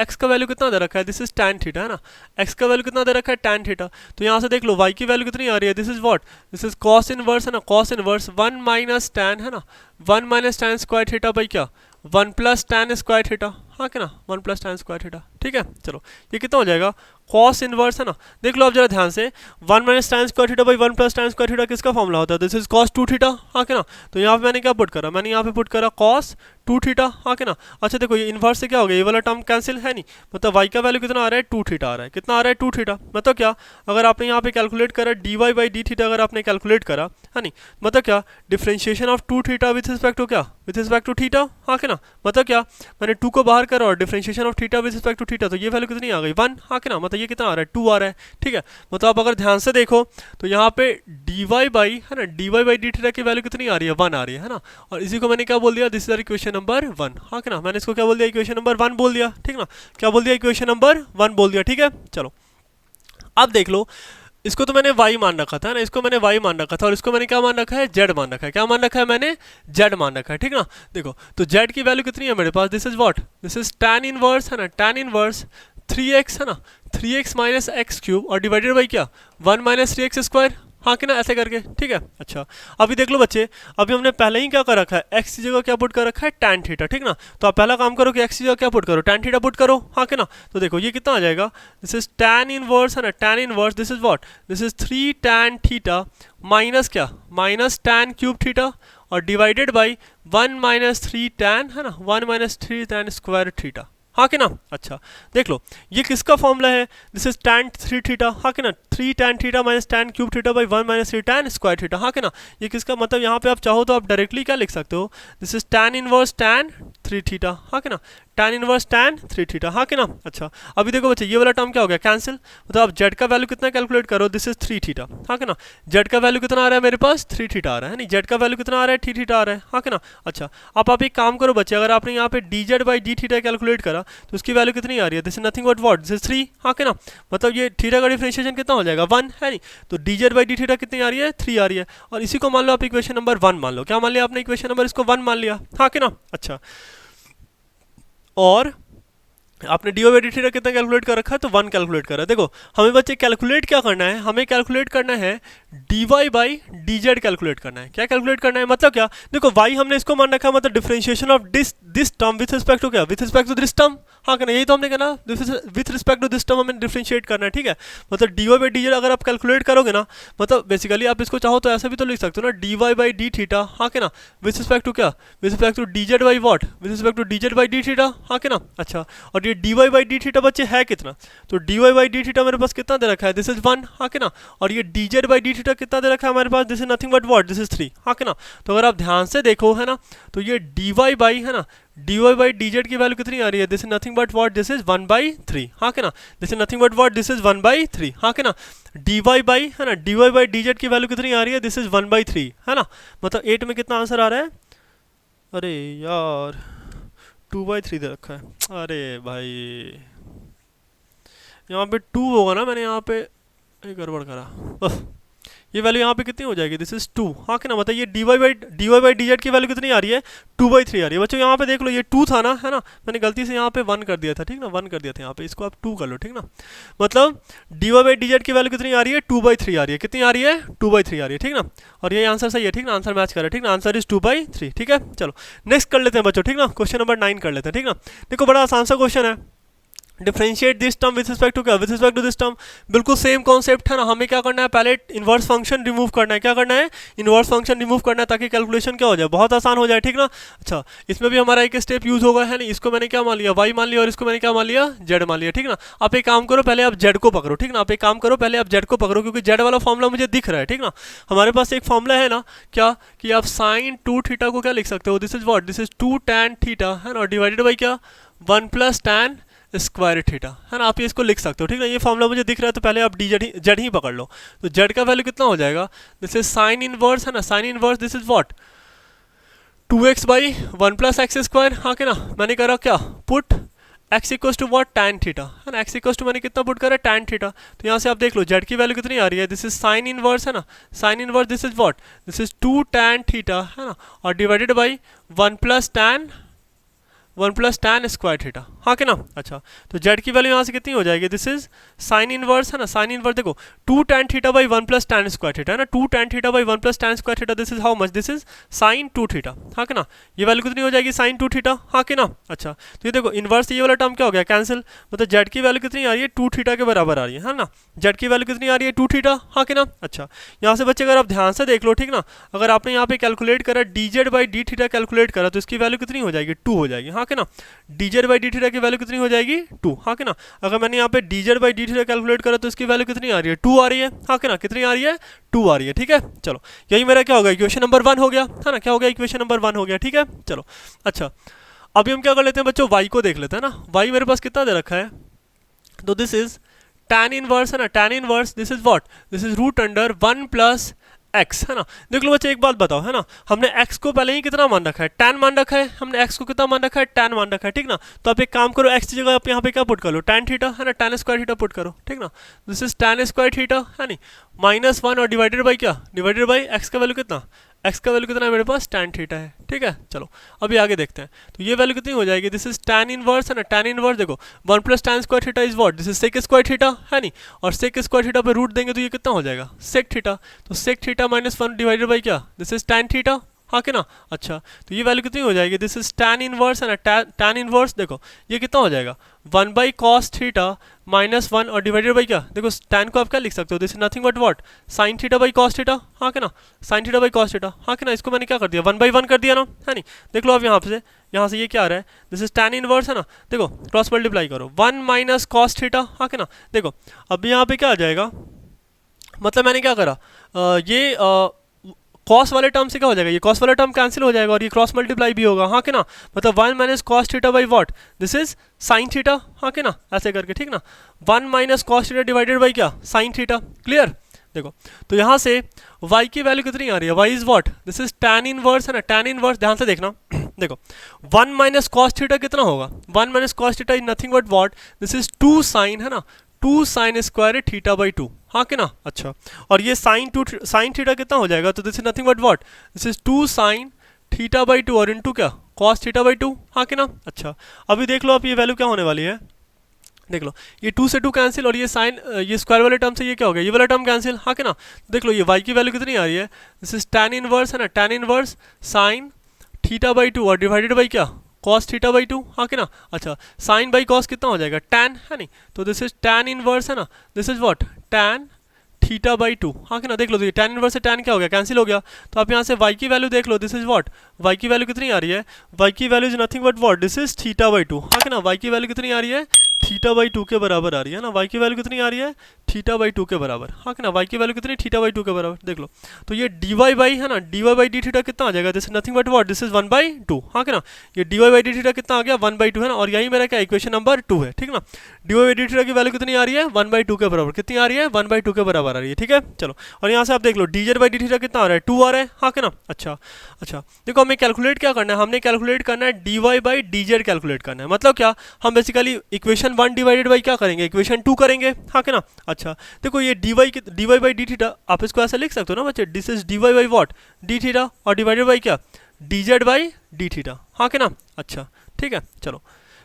x का वैल्यू कितना दे रखा है, दिस इज tan थीटा, है ना, x का वैल्यू कितना दे रखा है, tan थीटा। तो यहाँ से देख लो y की वैल्यू कितनी आ रही है, this is what, this is cos inverse, है ना, cos इनवर्स 1 माइनस tan, है ना, 1 minus tan square theta by क्या, 1 प्लस tan स्क्वायर थीटा, हाँ क्या ना, 1 प्लस tan स्क्वायर थीटा, ठीक है। चलो ये कितना हो जाएगा, कॉस इनवर्स है ना, देख लो आप जरा ध्यान से, 1 minus tan square theta by 1 plus tan square theta किसका फॉर्मूला होता है, दिस इज cos 2 थीटा, हाँ के ना। तो यहाँ पे मैंने क्या पुट करा, मैंने यहाँ पे पुट करा cos 2 थीटा, हाँ के ना। अच्छा देखो ये इन्वर्स से क्या हो गया, ये वाला टर्म कैंसिल है नहीं, मतलब y का वैल्यू कितना आ रहा है 2 थीटा आ रहा है, कितना आ रहा है 2 थीटा, मतलब क्या, अगर आपने यहाँ पे कैलकुलेट करा dy बाई डी थीटा, अगर आपने कैलकुलेट करा है नहीं, मतलब क्या, differentiation of 2 theta with respect to क्या, विथ रिस्पेक्ट टू थीटा, हाँ के ना, मतलब क्या, मैंने 2 को बाहर करा और differentiation of theta with respect to theta, तो ये वैल्यू कितनी आ गई 1, हाँ के ना, मतलब ये कितना आ रहा है 2 आ रहा है, ठीक है। मतलब आप अगर ध्यान से देखो तो यहाँ पे dy बाई है ना, dy बाई डी थीटा की वैल्यू कितनी आ रही है 1 आ रही है ना, और इसी को मैंने क्या बोल दिया, दिस इज इक्वेशन नंबर 1, हाँ के ना, मैंने इसको क्या बोल दिया, इक्वेशन नंबर 1 बोल दिया, ठीक ना, क्या बोल दिया, इक्वेशन नंबर 1 बोल दिया, ठीक है। चलो अब देख लो, इसको तो मैंने y मान रखा था ना, इसको मैंने y मान रखा था, और इसको मैंने क्या मान रखा है, z मान रखा है, क्या मान रखा है मैंने, z मान रखा है, ठीक ना। देखो तो z की वैल्यू कितनी है मेरे पास, this is what, this is tan inverse है ना, tan इनवर्स 3x है ना, 3x माइनस एक्स क्यूब और डिवाइडेड बाई क्या 1 माइनस 3x स्क्वायर, हाँ कि ना, ऐसे करके, ठीक है। अच्छा अभी देख लो बच्चे, अभी हमने पहले ही क्या कर रखा है, x की जगह क्या पुट कर रखा है tan थीटा, ठीक ना। तो आप पहला काम करो कि x की जगह क्या पुट करो, tan थीटा पुट करो, हाँ कि ना। तो देखो ये कितना आ जाएगा, दिस इज tan इनवर्स है ना, tan inverse this is what, this is 3 tan theta minus क्या, माइनस tan क्यूब थीटा और डिवाइडेड बाई 1 माइनस 3 tan है ना, 1 माइनस 3 tan स्क्वायर थीटा, हाँ कि ना। अच्छा देख लो ये किसका फॉर्मूला है, दिस इज tan 3 थीटा, हाँ कि ना, 3 tan theta minus tan cube theta by 1 minus 3 tan square theta, हाँ कि ना। ये किसका, मतलब यहाँ पे आप चाहो तो आप डायरेक्टली क्या लिख सकते हो, this is tan inverse tan 3 theta, हाँ कि ना, tan इनवर्स tan 3 थीटा, हाँ कि ना। अच्छा अभी देखो बच्चे ये वाला टर्म क्या हो गया, कैंसिल, मतलब आप z का वैल्यू कितना कैलकुलेट करो, दिस इज 3 थीटा, हाँ कि ना, z का वैल्यू कितना आ रहा है मेरे पास 3 थीटा आ रहा है नहीं, z का वैल्यू कितना आ रहा है 3 थीटा आ रहा है, हाँ कि ना। अच्छा अब आप एक काम करो बच्चे, अगर आपने यहाँ पे dz by d theta calculate करा तो उसकी वैल्यू कितनी आ रही है, this is nothing but what, this is 3, हाँ कि ना, मतलब ये थीटा का डिफरेंशिएशन कितना हो जाएगा 1 है नहीं, तो dz बाई डी थीटा कितनी आ रही है 3 आ रही है, और इसी को मान लो आप इक्वेशन नंबर 1 मान लो, क्या मान लिया आपने इक्वेशन नंबर इसको 1 मान लिया, हाँ कि ना। अच्छा और आपने डी बाई डी थीटा कितना कैलकुलेट कर रखा है, तो 1 कैलकुलेट कर रहा है। देखो हमें बच्चे कैलकुलेट क्या करना है, हमें कैलकुलेट करना है dy by d z calculate करना है, क्या कैलकुलेट करना है, मतलब क्या, देखो y हमने इसको मान रखा है, मतलब differentiation of this term with respect to क्या, with respect to this term, हाँ क्या, यही तो हमने कहना, with respect to this term हमें डिफरेंशिएट करना है, ठीक है। मतलब dy बाई डी जेड अगर आप कैलकुलेट करोगे ना, मतलब बेसिकली आप इसको चाहो तो ऐसा भी तो लिख सकते हो ना, dy बाई डी थीटा, हाँ क्या ना, विथ रिस्पेक्ट टू क्या, with respect to dz by what, with respect to dz by d theta, हाँ क्या ना। अच्छा और ये dy बाई डी थीटा बच्चे है कितना, तो dy बाई डी थीटा मेरे पास कितना दे रखा है, दिस इज 1, हाँ क्या ना, और ये dz बाई डी थीटा कितना दे रखा है हमारे पास, this is nothing but what, this is 3, हाँ क्या ना। तो अगर आप ध्यान से देखो है ना, तो ये dy बाई है ना, dy बाई dz की वैल्यू कितनी आ रही है, this is nothing but what, this is 1 by 3, हाँ क्या ना, this is nothing but what, this is 1 by 3, हाँ क्या ना। dy बाई है ना, dy बाई dz की वैल्यू कितनी आ रही है, दिस इज 1 बाई 3 है ना, मतलब 8 में कितना आंसर आ रहा है, अरे यार 2 बाई 3 दे रखा है, अरे भाई यहाँ पे 2 होगा ना, मैंने यहाँ पे एक गड़बड़ करा, ये वैल्यू यहाँ पे कितनी हो जाएगी, दिस इज 2, हाँ कि ना, मतलब ये dy बाई dz की वैल्यू कितनी आ रही है 2 बाई 3 आ रही है। बच्चों यहाँ पे देख लो ये 2 था ना, है ना, मैंने गलती से यहाँ पे 1 कर दिया था, ठीक ना, 1 कर दिया था यहाँ पे, इसको आप 2 कर लो, ठीक ना। मतलब dy बाई dz की वैल्यू कितनी आ रही है 2 बाई 3 आ रही है, कितनी आ रही है 2 बाई 3 आ रही है, ठीक ना। और ये आंसर सही है, ठीक ना, आंसर मैच कर रहा है, ठीक ना, आंसर इज 2 बाई 3, ठीक है। चलो नेक्स्ट कर लेते हैं बच्चों, ठीक ना, क्वेश्चन नंबर 9 कर लेते हैं, ठीक ना। देखो बड़ा आसान सा क्वेश्चन है, differentiate this term with respect to क्या, with respect to this term, बिल्कुल सेम कॉन्सेप्ट है ना। हमें क्या करना है, पहले इन्वर्स फंक्शन रिमूव करना है, क्या करना है, इन्वर्स फंक्शन रिमूव करना है, ताकि कैलकुलेशन क्या हो जाए, बहुत आसान हो जाए, ठीक ना। अच्छा इसमें भी हमारा एक स्टेप यूज होगा है नहीं, इसको मैंने क्या मान लिया y मान लिया, और इसको मैंने क्या मान लिया z मान लिया, ठीक ना। आप एक काम करो, पहले आप z को पकड़ो, ठीक ना, आप एक काम करो पहले आप z को पकड़ो, क्योंकि z वाला फॉर्मूला मुझे दिख रहा है, ठीक ना। हमारे पास एक फॉर्मूला है ना, क्या कि आप साइन 2 थीटा को क्या लिख सकते हो, this is what, this is 2 tan theta है ना, डिवाइडेड बाई क्या 1 प्लस tan स्क्वायर थीटा है ना, आप ये इसको लिख सकते हो, ठीक ना। ये फॉर्मूला मुझे दिख रहा है, तो पहले आप जेड ही पकड़ लो, तो जेड का वैल्यू कितना हो जाएगा, दिस इज साइन इनवर्स है ना, sine inverse this is what 2x by 1 plus x square, हाँ कि ना। मैंने करा क्या, put x equals to what tan theta है ना, x इक्वल्स टू मैंने कितना पुट करा tan थीटा, तो यहाँ से आप देख लो जेड की वैल्यू कितनी आ रही है, दिस इज साइन इनवर्स है ना, sine inverse this is what, this is 2 tan theta है ना, और divided by 1 plus tan 1 plus tan square theta, हाँ कि ना। अच्छा, तो जेड की वैल्यू यहाँ से कितनी हो जाएगी, दिस इज साइन इनवर्स है ना, साइन इनवर्स देखो 2 tan theta by 1 plus tan square theta है ना, 2 tan theta by 1 plus tan square theta, this is how much, this is sign 2 theta, हाँ कि ना। ये वैल्यू कितनी हो जाएगी, साइन 2 थीटा, हाँ कि ना। अच्छा, तो ये देखो इनवर्स ये वाला टर्म क्या हो गया, कैंसिल, मतलब जेड की वैल्यू कितनी आ रही है, 2 थीटा के बराबर आ रही है ना। जेड की वैल्यू कितनी आ रही है, 2 थीटा, हाँ कि ना। अच्छा, यहाँ से बच्चे अगर आप ध्यान से देख लो, ठीक ना, अगर आपने यहाँ पे कैलकुलेट करा D z by d theta calculate करा तो इसकी वैल्यू कितनी हो जाएगी, 2 हो जाएगी, हाँ कि ना। D z by d theta की वैल्यू कितनी हो जाएगी, 2, हाँ कि ना। अगर मैंने यहाँ पे D z by d theta calculate करा तो इसकी वैल्यू कितनी आ रही है, 2 आ रही है, हाँ कि ना, कितनी आ रही है, 2 आ रही है, ठीक है। चलो, यही मेरा क्या होगा, इक्वेशन नंबर 1 हो गया, है ना, क्या हो गया, इक्वेशन नंबर 1 हो गया, ठीक है। चलो, अच्छा, अभी हम क्या कर लेते हैं बच्चों, y को देख लेते हैं ना। y मेरे पास कितना दे रखा है, तो दिस इज tan इनवर्स है ना, tan inverse this is what, this is root under 1 plus x है ना। देख लो बच्चे एक बात बताओ, है ना, हमने x को पहले ही कितना मान रखा है, tan मान रखा है, हमने x को कितना मान रखा है, tan मान रखा है, ठीक ना। तो आप एक काम करो, x की जगह आप यहाँ पे क्या पुट कर लो, tan थीटा है ना, tan स्क्वायर थीटा पुट करो, ठीक ना। This is tan square theta है नहीं, -1 और डिवाइडेड बाई क्या, डिवाइडेड बाई x का वैल्यू कितना, x का वैल्यू कितना है मेरे पास, tan थीटा है, ठीक है। चलो, अभी आगे देखते हैं, तो ये वैल्यू कितनी हो जाएगी, दिस इज tan इनवर्स है ना, tan इनवर्स देखो 1 plus tan square theta is what, this is sec square theta है नहीं, और सेक स्क्वायर थीटा पे रूट देंगे तो ये कितना हो जाएगा, सेक थीटा, तो सेक थीटा -1 डिवाइडेड बाई क्या, दिस इज tan थीटा, हाँ कि ना। अच्छा, तो ये वैल्यू कितनी हो जाएगी, दिस इज tan इनवर्स है ना, tan इनवर्स देखो ये कितना हो जाएगा, 1 बाई कॉस थीटा -1 और डिवाइडेड बाई क्या, देखो tan को आप क्या लिख सकते हो, this is nothing but what, sine theta by cos theta, हाँ कि ना, sine theta by cos theta, हाँ कि ना। इसको मैंने क्या कर दिया, 1/1 कर दिया ना, है नहीं। देख लो आप यहाँ से ये क्या आ रहा है, दिस इज tan इनवर्स है ना, देखो क्रॉस मल्टीप्लाई करो 1 माइनस कॉस थीटा, हाँ कि ना। देखो अब यहाँ पे क्या आ जाएगा, मतलब मैंने क्या करा, ये कॉस वाले टर्म से क्या हो जाएगा, ये कॉस वाला टर्म कैंसिल हो जाएगा और ये क्रॉस मल्टीप्लाई भी होगा, हाँ कि ना। मतलब 1 minus cos theta by what, this is sine theta, हाँ कि ना, ऐसे करके, ठीक ना। 1 minus cos theta divided by क्या, साइन थीटा, क्लियर। देखो, तो यहाँ से y की वैल्यू कितनी आ रही है, y is what, this is tan inverse है ना, tan इनवर्स ध्यान से देखना देखो 1 माइनस कॉस थीटा कितना होगा, 1 minus cos theta is nothing but what, this is 2 sine है ना, 2 साइन स्क्वायर थीटा बाई 2, हाँ कि ना। अच्छा, और ये साइन थीटा कितना हो जाएगा, तो this is nothing but what, this is 2 sine theta by 2 और इनटू क्या, कॉस थीटा बाई 2, हाँ कि ना। अच्छा, अभी देख लो आप ये वैल्यू क्या होने वाली है, देख लो ये 2 से 2 कैंसिल और ये साइन ये स्क्वायर वाले टर्म से ये क्या हो गया, ये वाला टर्म कैंसिल, हाँ कि ना। देख लो ये y की वैल्यू कितनी आ रही है, दिस इज tan इनवर्स है ना, tan inverse sine theta by 2 और डिवाइडेड बाई क्या, कॉस थीटा बाई 2, हाँ कि ना। अच्छा, साइन बाई कॉस कितना हो जाएगा, tan है नहीं, तो दिस इज tan इनवर्स है ना, this is what, tan theta by 2, हाँ कि ना। देख लो तो ये tan इनवर्स से tan क्या हो गया, कैंसिल हो गया। तो आप यहाँ से y की वैल्यू देख लो, दिस इज व्हाट, y की वैल्यू कितनी आ रही है, y की value is nothing but what, this is theta by 2, हाँ कि ना। y की वैल्यू कितनी आ रही है, थीटा बाई 2 के बराबर आ रही है ना, y की वैल्यू कितनी आ रही है, थीटा बाई 2 के बराबर, हाँ कि ना। y की वैल्यू कितनी, थीटा बाई 2 के बराबर, देख लो। तो ये dy बाई है ना, dy बाई डी थीटा कितना आ जाएगा, this is nothing but what, this is 1/2, हाँ कि ना। ये dy बाई डी थीटा कितना आ गया, 1/2 है ना, और यही मेरा क्या इक्वेशन नंबर 2 है, ठीक ना। dy बाई डी थीटा की वैल्यू कितनी आ रही है, 1/2 के बराबर, कितनी आ रही है, 1/2 के बराबर आ रही है, ठीक है। चलो, और यहाँ से आप देख लो dz बाई डी थीटा कितना आ रहा है, 2 आ रहा है, हाँ कि ना। अच्छा, देखो हमें कैलकुलेट क्या करना है, हमने कैलकुलेट करना है dy बाई dz कैलकुलेट करना है, मतलब क्या, हम बेसिकली इक्वेशन 1 डिवाइडेड बाई क्या करेंगे, इक्वेशन 2 करेंगे, हाँ कि ना। अच्छा, देखो ये dy बाई डी थीटा आप इसको ऐसा लिख सकते हो ना बच्चे, this is dy by what, D theta और डिवाइडेड बाई क्या, dz बाई डी थीटा, हाँ कि ना। अच्छा, ठीक है। चलो,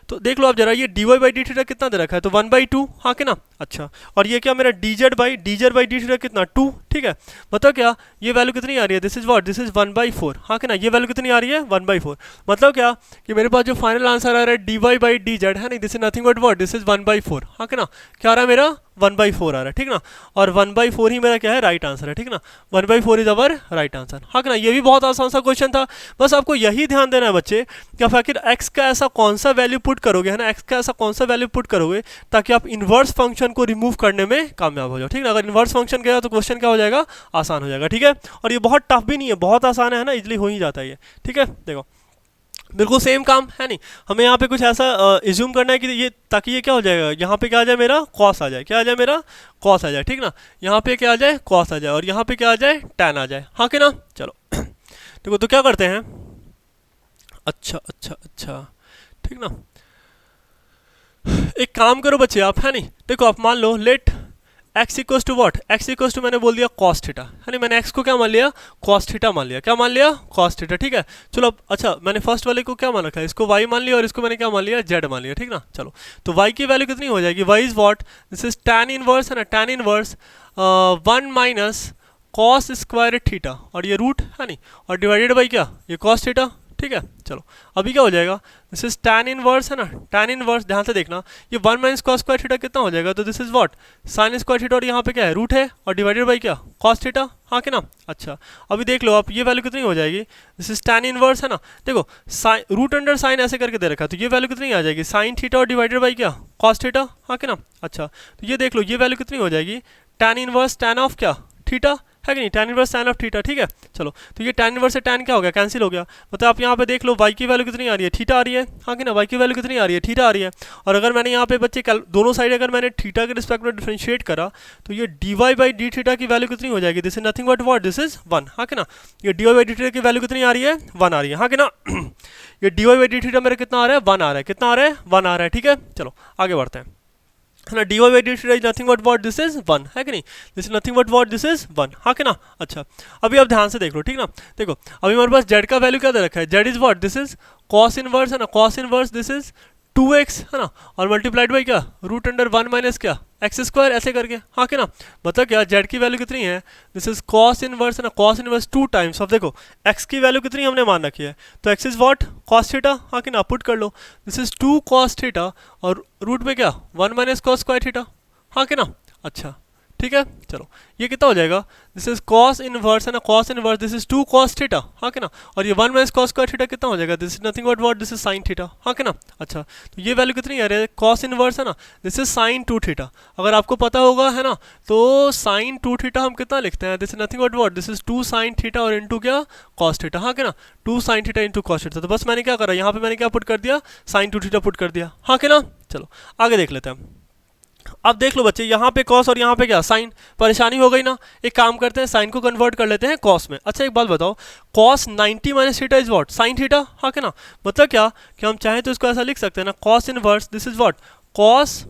तो देख लो आप जरा, ये dy बाई डी थीटा कितना दे रखा है, तो 1/2, हाँ कि ना। अच्छा, और ये क्या मेरा dz बाई डी थीटा कितना, 2, ठीक है। मतलब क्या, ये वैल्यू कितनी आ रही है, this is what, this is 1/4, हाँ कि ना। ये वैल्यू कितनी आ रही है, 1/4, मतलब क्या कि मेरे पास जो फाइनल आंसर आ रहा है dy बाई dz है नहीं, this is nothing but what, this is 1/4, हाँ कि ना। क्या आ रहा है मेरा, 1/4 आ रहा है, ठीक ना। और 1/4 ही मेरा क्या है, राइट आंसर है, ठीक ना। 1/4 इज अवर राइट आंसर, हाँ कि ना। ये भी बहुत आसान सा क्वेश्चन था, बस आपको यही ध्यान देना है बच्चे कि आप आखिर x का ऐसा कौन सा वैल्यू पुट करोगे, है ना, x का ऐसा कौन सा वैल्यू पुट करोगे ताकि आप इन्वर्स फंक्शन को रिमूव करने में कामयाब हो जाओ, ठीक ना। अगर इन्वर्स फंक्शन गया तो क्वेश्चन क्या हो जाएगा, आसान हो जाएगा, ठीक है। और ये बहुत टफ भी नहीं है, बहुत आसान है ना, इजली हो ही जाता है ये, ठीक है। देखो बिल्कुल सेम काम है नहीं, हमें यहाँ पे कुछ ऐसा इज्यूम करना है कि ये, ताकि ये क्या हो जाएगा, यहाँ पे क्या आ जाए मेरा, कॉस आ जाए, क्या आ जाए मेरा, कॉस आ जाए, ठीक ना। यहाँ पे क्या आ जाए, कॉस आ जाए, और यहाँ पे क्या आ जाए, टैन आ जाए, हाँ कि ना। चलो देखो, तो क्या करते हैं, अच्छा, ठीक ना। एक काम करो बच्चे आप, है नहीं, देखो आप मान लो let x equal to what, x equal to मैंने बोल दिया कॉस थीटा, है ना, मैंने एक्स को क्या मान लिया, कॉस थीटा मान लिया, क्या मान लिया, कॉस थीटा, ठीक है। चलो अच्छा, मैंने फर्स्ट वाले को क्या मान रखा है, इसको वाई मान लिया और इसको मैंने क्या मान लिया, जेड मान लिया, ठीक ना। चलो तो वाई की वैल्यू कितनी हो जाएगी, y is what, this is tan inverse, है ना, tan inverse 1 minus cos square theta, और ये रूट है नहीं, और डिवाइडेड बाई क्या, ये कॉस थीटा, ठीक है। चलो अभी क्या हो जाएगा, दिस इज tan इनवर्स, है ना, tan इनवर्स, ध्यान से देखना, ये 1 माइनस कॉस स्क्वायर थीटा कितना हो जाएगा, तो this is what, sign square theta, और यहाँ पे क्या है, रूट है, और डिवाइडेड बाई क्या, कॉस थीटा, हाँ कि ना। अच्छा अभी देख लो आप, ये वैल्यू कितनी हो जाएगी, दिस इज tan इनवर्स, है ना, देखो साइन रूट अंडर साइन ऐसे करके दे रखा है, तो ये वैल्यू कितनी आ जाएगी, साइन थीटा और डिवाइडेड बाई क्या, कॉस थीटा, हाँ कि ना। अच्छा तो ये देख लो, ये वैल्यू कितनी हो जाएगी, tan इनवर्स tan ऑफ क्या, थीटा, है कि नहीं, tan inverse tan of theta, ठीक है। चलो तो ये tan इनवर्स से tan क्या हो गया, कैंसिल हो गया, मतलब आप यहाँ पे देख लो y की वैल्यू कितनी आ रही है, थीटा आ रही है, हाँ कि ना, y की वैल्यू कितनी आ रही है, थीटा आ रही है। और अगर मैंने यहाँ पे बच्चे दोनों साइड अगर मैंने थीटा के रिस्पेक्ट में डिफरेंशिएट करा, तो ये dy बाई डी थीटा की वैल्यू कितनी हो जाएगी, this is nothing but what, this is 1, हाँ कि ना। ये dy बाई डी थीटा की वैल्यू कितनी आ रही है, 1 आ रही है, हाँ कि ना। ये dy बाई डी थीटा मेरा कितना आ रहा है, 1 आ रहा है, कितना आ रहा है, 1 आ रहा है, ठीक है। चलो आगे बढ़ते हैं, है ना, dy by d theta is nothing but what, this is 1, है कि नहीं, this is nothing but what, this is 1, हाँ कि ना। अच्छा अभी आप ध्यान से देख लो, ठीक ना, देखो अभी हमारे पास z का वैल्यू क्या दे रखा है, z is what, this is cos inverse, है ना, cos inverse, this is 2x, है ना, और मल्टीप्लाइड बाई क्या, रूट अंडर 1 माइनस क्या, एक्स स्क्वायर, ऐसे करके, हाँ कि ना। मतलब क्या, z की वैल्यू कितनी है, दिस इज कॉस इनवर्स, है ना, कॉस इनवर्स 2 टाइम्स ऑफ, देखो x की वैल्यू कितनी हमने मान रखी है, तो x is what, cos theta, हाँ कि ना, पुट कर लो, दिस इज 2 कॉस थीटा, और रूट में क्या, 1 माइनस कॉस स्क्वायर थीटा, हाँ कि ना। अच्छा ठीक है, चलो ये कितना हो जाएगा, दिस इज कॉस इनवर्स, है ना, cos inverse, this is 2 cos theta, हाँ कि ना, और ये 1 माइनस कॉस स्क्वायर थीटा कितना हो जाएगा, this is nothing but what, this is sine theta, हाँ कि ना। अच्छा तो ये वैल्यू कितनी आ रही है, कॉस इनवर्स, है ना, दिस इज साइन 2 थीटा, अगर आपको पता होगा, है ना, तो साइन 2 थीटा हम कितना लिखते हैं, this is nothing but what, this is 2 sine theta और इंटू क्या, कॉस थीटा, हाँ कि ना, 2 sine theta into cos theta, तो बस मैंने क्या करा, यहाँ पे मैंने क्या पुट कर दिया, साइन 2 थीटा पुट कर दिया, हाँ कि ना। चलो आगे देख लेते हैं, अब देख लो बच्चे, यहाँ पे कॉस और यहाँ पे क्या, साइन, परेशानी हो गई ना, एक काम करते हैं, साइन को कन्वर्ट कर लेते हैं कॉस में। अच्छा एक बात बताओ, cos 90 minus theta is what, sign theta, हाँ कि ना, मतलब क्या कि हम चाहें तो इसको ऐसा लिख सकते हैं ना, cos inverse, this is what, cos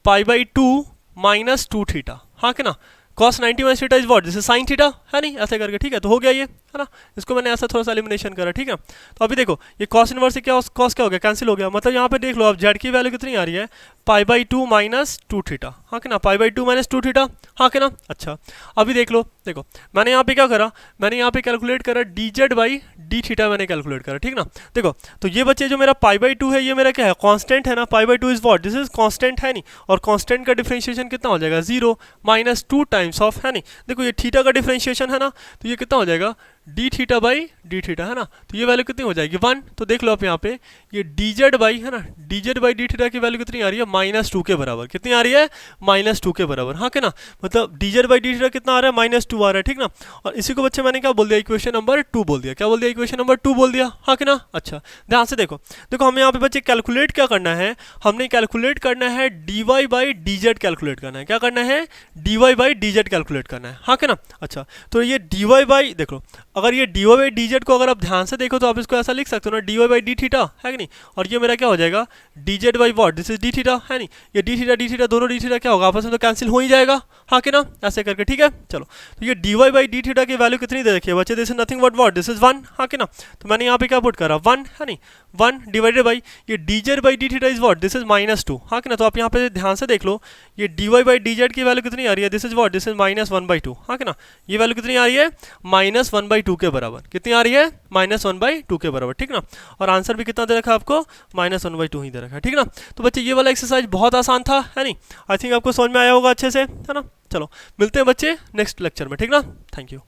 pi by 2 minus 2 theta, हाँ कि ना, cos 90 minus theta is what, this is sine theta, है नहीं, ऐसे करके, ठीक है, तो हो गया ये, है ना, इसको मैंने ऐसा थोड़ा सा एलिमिनेशन करा, ठीक है। तो अभी देखो ये कॉस इनवर्स से क्या, कॉस क्या हो गया, कैंसिल हो गया, मतलब यहाँ पे देख लो आप, जेड की वैल्यू कितनी आ रही है, पाई बाई 2 माइनस 2 थीटा, हाँ कि ना, पाई बाई 2 माइनस 2 थीटा, हाँ कि ना। अच्छा अभी देख लो, देखो मैंने यहाँ पे क्या करा, मैंने यहाँ पे कैलकुलेट करा D z by d theta, मैंने कैलकुलेट करा, ठीक ना। देखो तो ये बच्चे जो मेरा पाई बाई 2 है, ये मेरा क्या है, कांस्टेंट है ना, pi by 2 is what, this is constant, है नहीं, और कांस्टेंट का डिफरेंशिएशन कितना हो जाएगा, 0 माइनस 2 टाइम्स ऑफ, है नहीं, देखो ये थीटा का डिफरेंशिएशन है ना, तो ये कितना हो जाएगा, D theta by d theta, है ना, तो ये वैल्यू कितनी हो जाएगी, 1। तो देख लो आप यहाँ पे, ये डी जेड बाई, है ना, d z by d theta की वैल्यू कितनी आ रही है, -2 के बराबर, कितनी आ रही है, -2 के बराबर, हाँ कि ना, मतलब D z by d theta कितना आ रहा है, -2 आ रहा है, ठीक ना। और इसी को बच्चे मैंने क्या बोल दिया, इक्वेशन नंबर 2 बोल दिया, क्या बोल दिया, इक्वेशन नंबर 2 बोल दिया, हाँ कि ना। अच्छा ध्यान से देखो, देखो हमें यहाँ पे बच्चे कैलकुलेट क्या करना है, हमने कैलकुलेट करना है d y by d z calculate करना है, क्या करना है, d y by d z calculate करना है, हाँ कि ना। अच्छा तो ये डी वाई बाई, देख लो अगर ये d y by d z को अगर आप ध्यान से देखो, तो आप इसको ऐसा लिख सकते हो ना, d y by d theta, है कि नहीं, और ये मेरा क्या हो जाएगा, d z by what, this is d theta, है नहीं, ये डी थीटा दोनों डी थीटा क्या होगा, आपस में तो कैंसिल हो ही जाएगा, हाँ कि ना, ऐसे करके, ठीक है। चलो तो ये d y by d theta की वैल्यू कितनी दे रखी है बच्चे, this is nothing but what, this is 1, हाँ कि ना। तो मैंने यहाँ पे क्या पुट करा, 1, है नहीं, 1 डिवाइडेड बाई ये d z by d theta is what, this is -2, हाँ कि ना। तो आप यहाँ पे ध्यान से देख लो, ये d y by d z की वैल्यू कितनी आ रही है, this is what, this is -1/2, हाँ कि ना, ये वैल्यू कितनी आ रही है, -1/2 के बराबर, कितनी आ रही है, -1/2 के बराबर, ठीक ना। और आंसर भी कितना दे रखा है आपको, -1/2 ही दे रखा है, ठीक ना। तो बच्चे ये वाला एक्सरसाइज बहुत आसान था, है नहीं, आई थिंक आपको समझ में आया होगा अच्छे से, है ना। चलो मिलते हैं बच्चे नेक्स्ट लेक्चर में, ठीक ना, थैंक यू।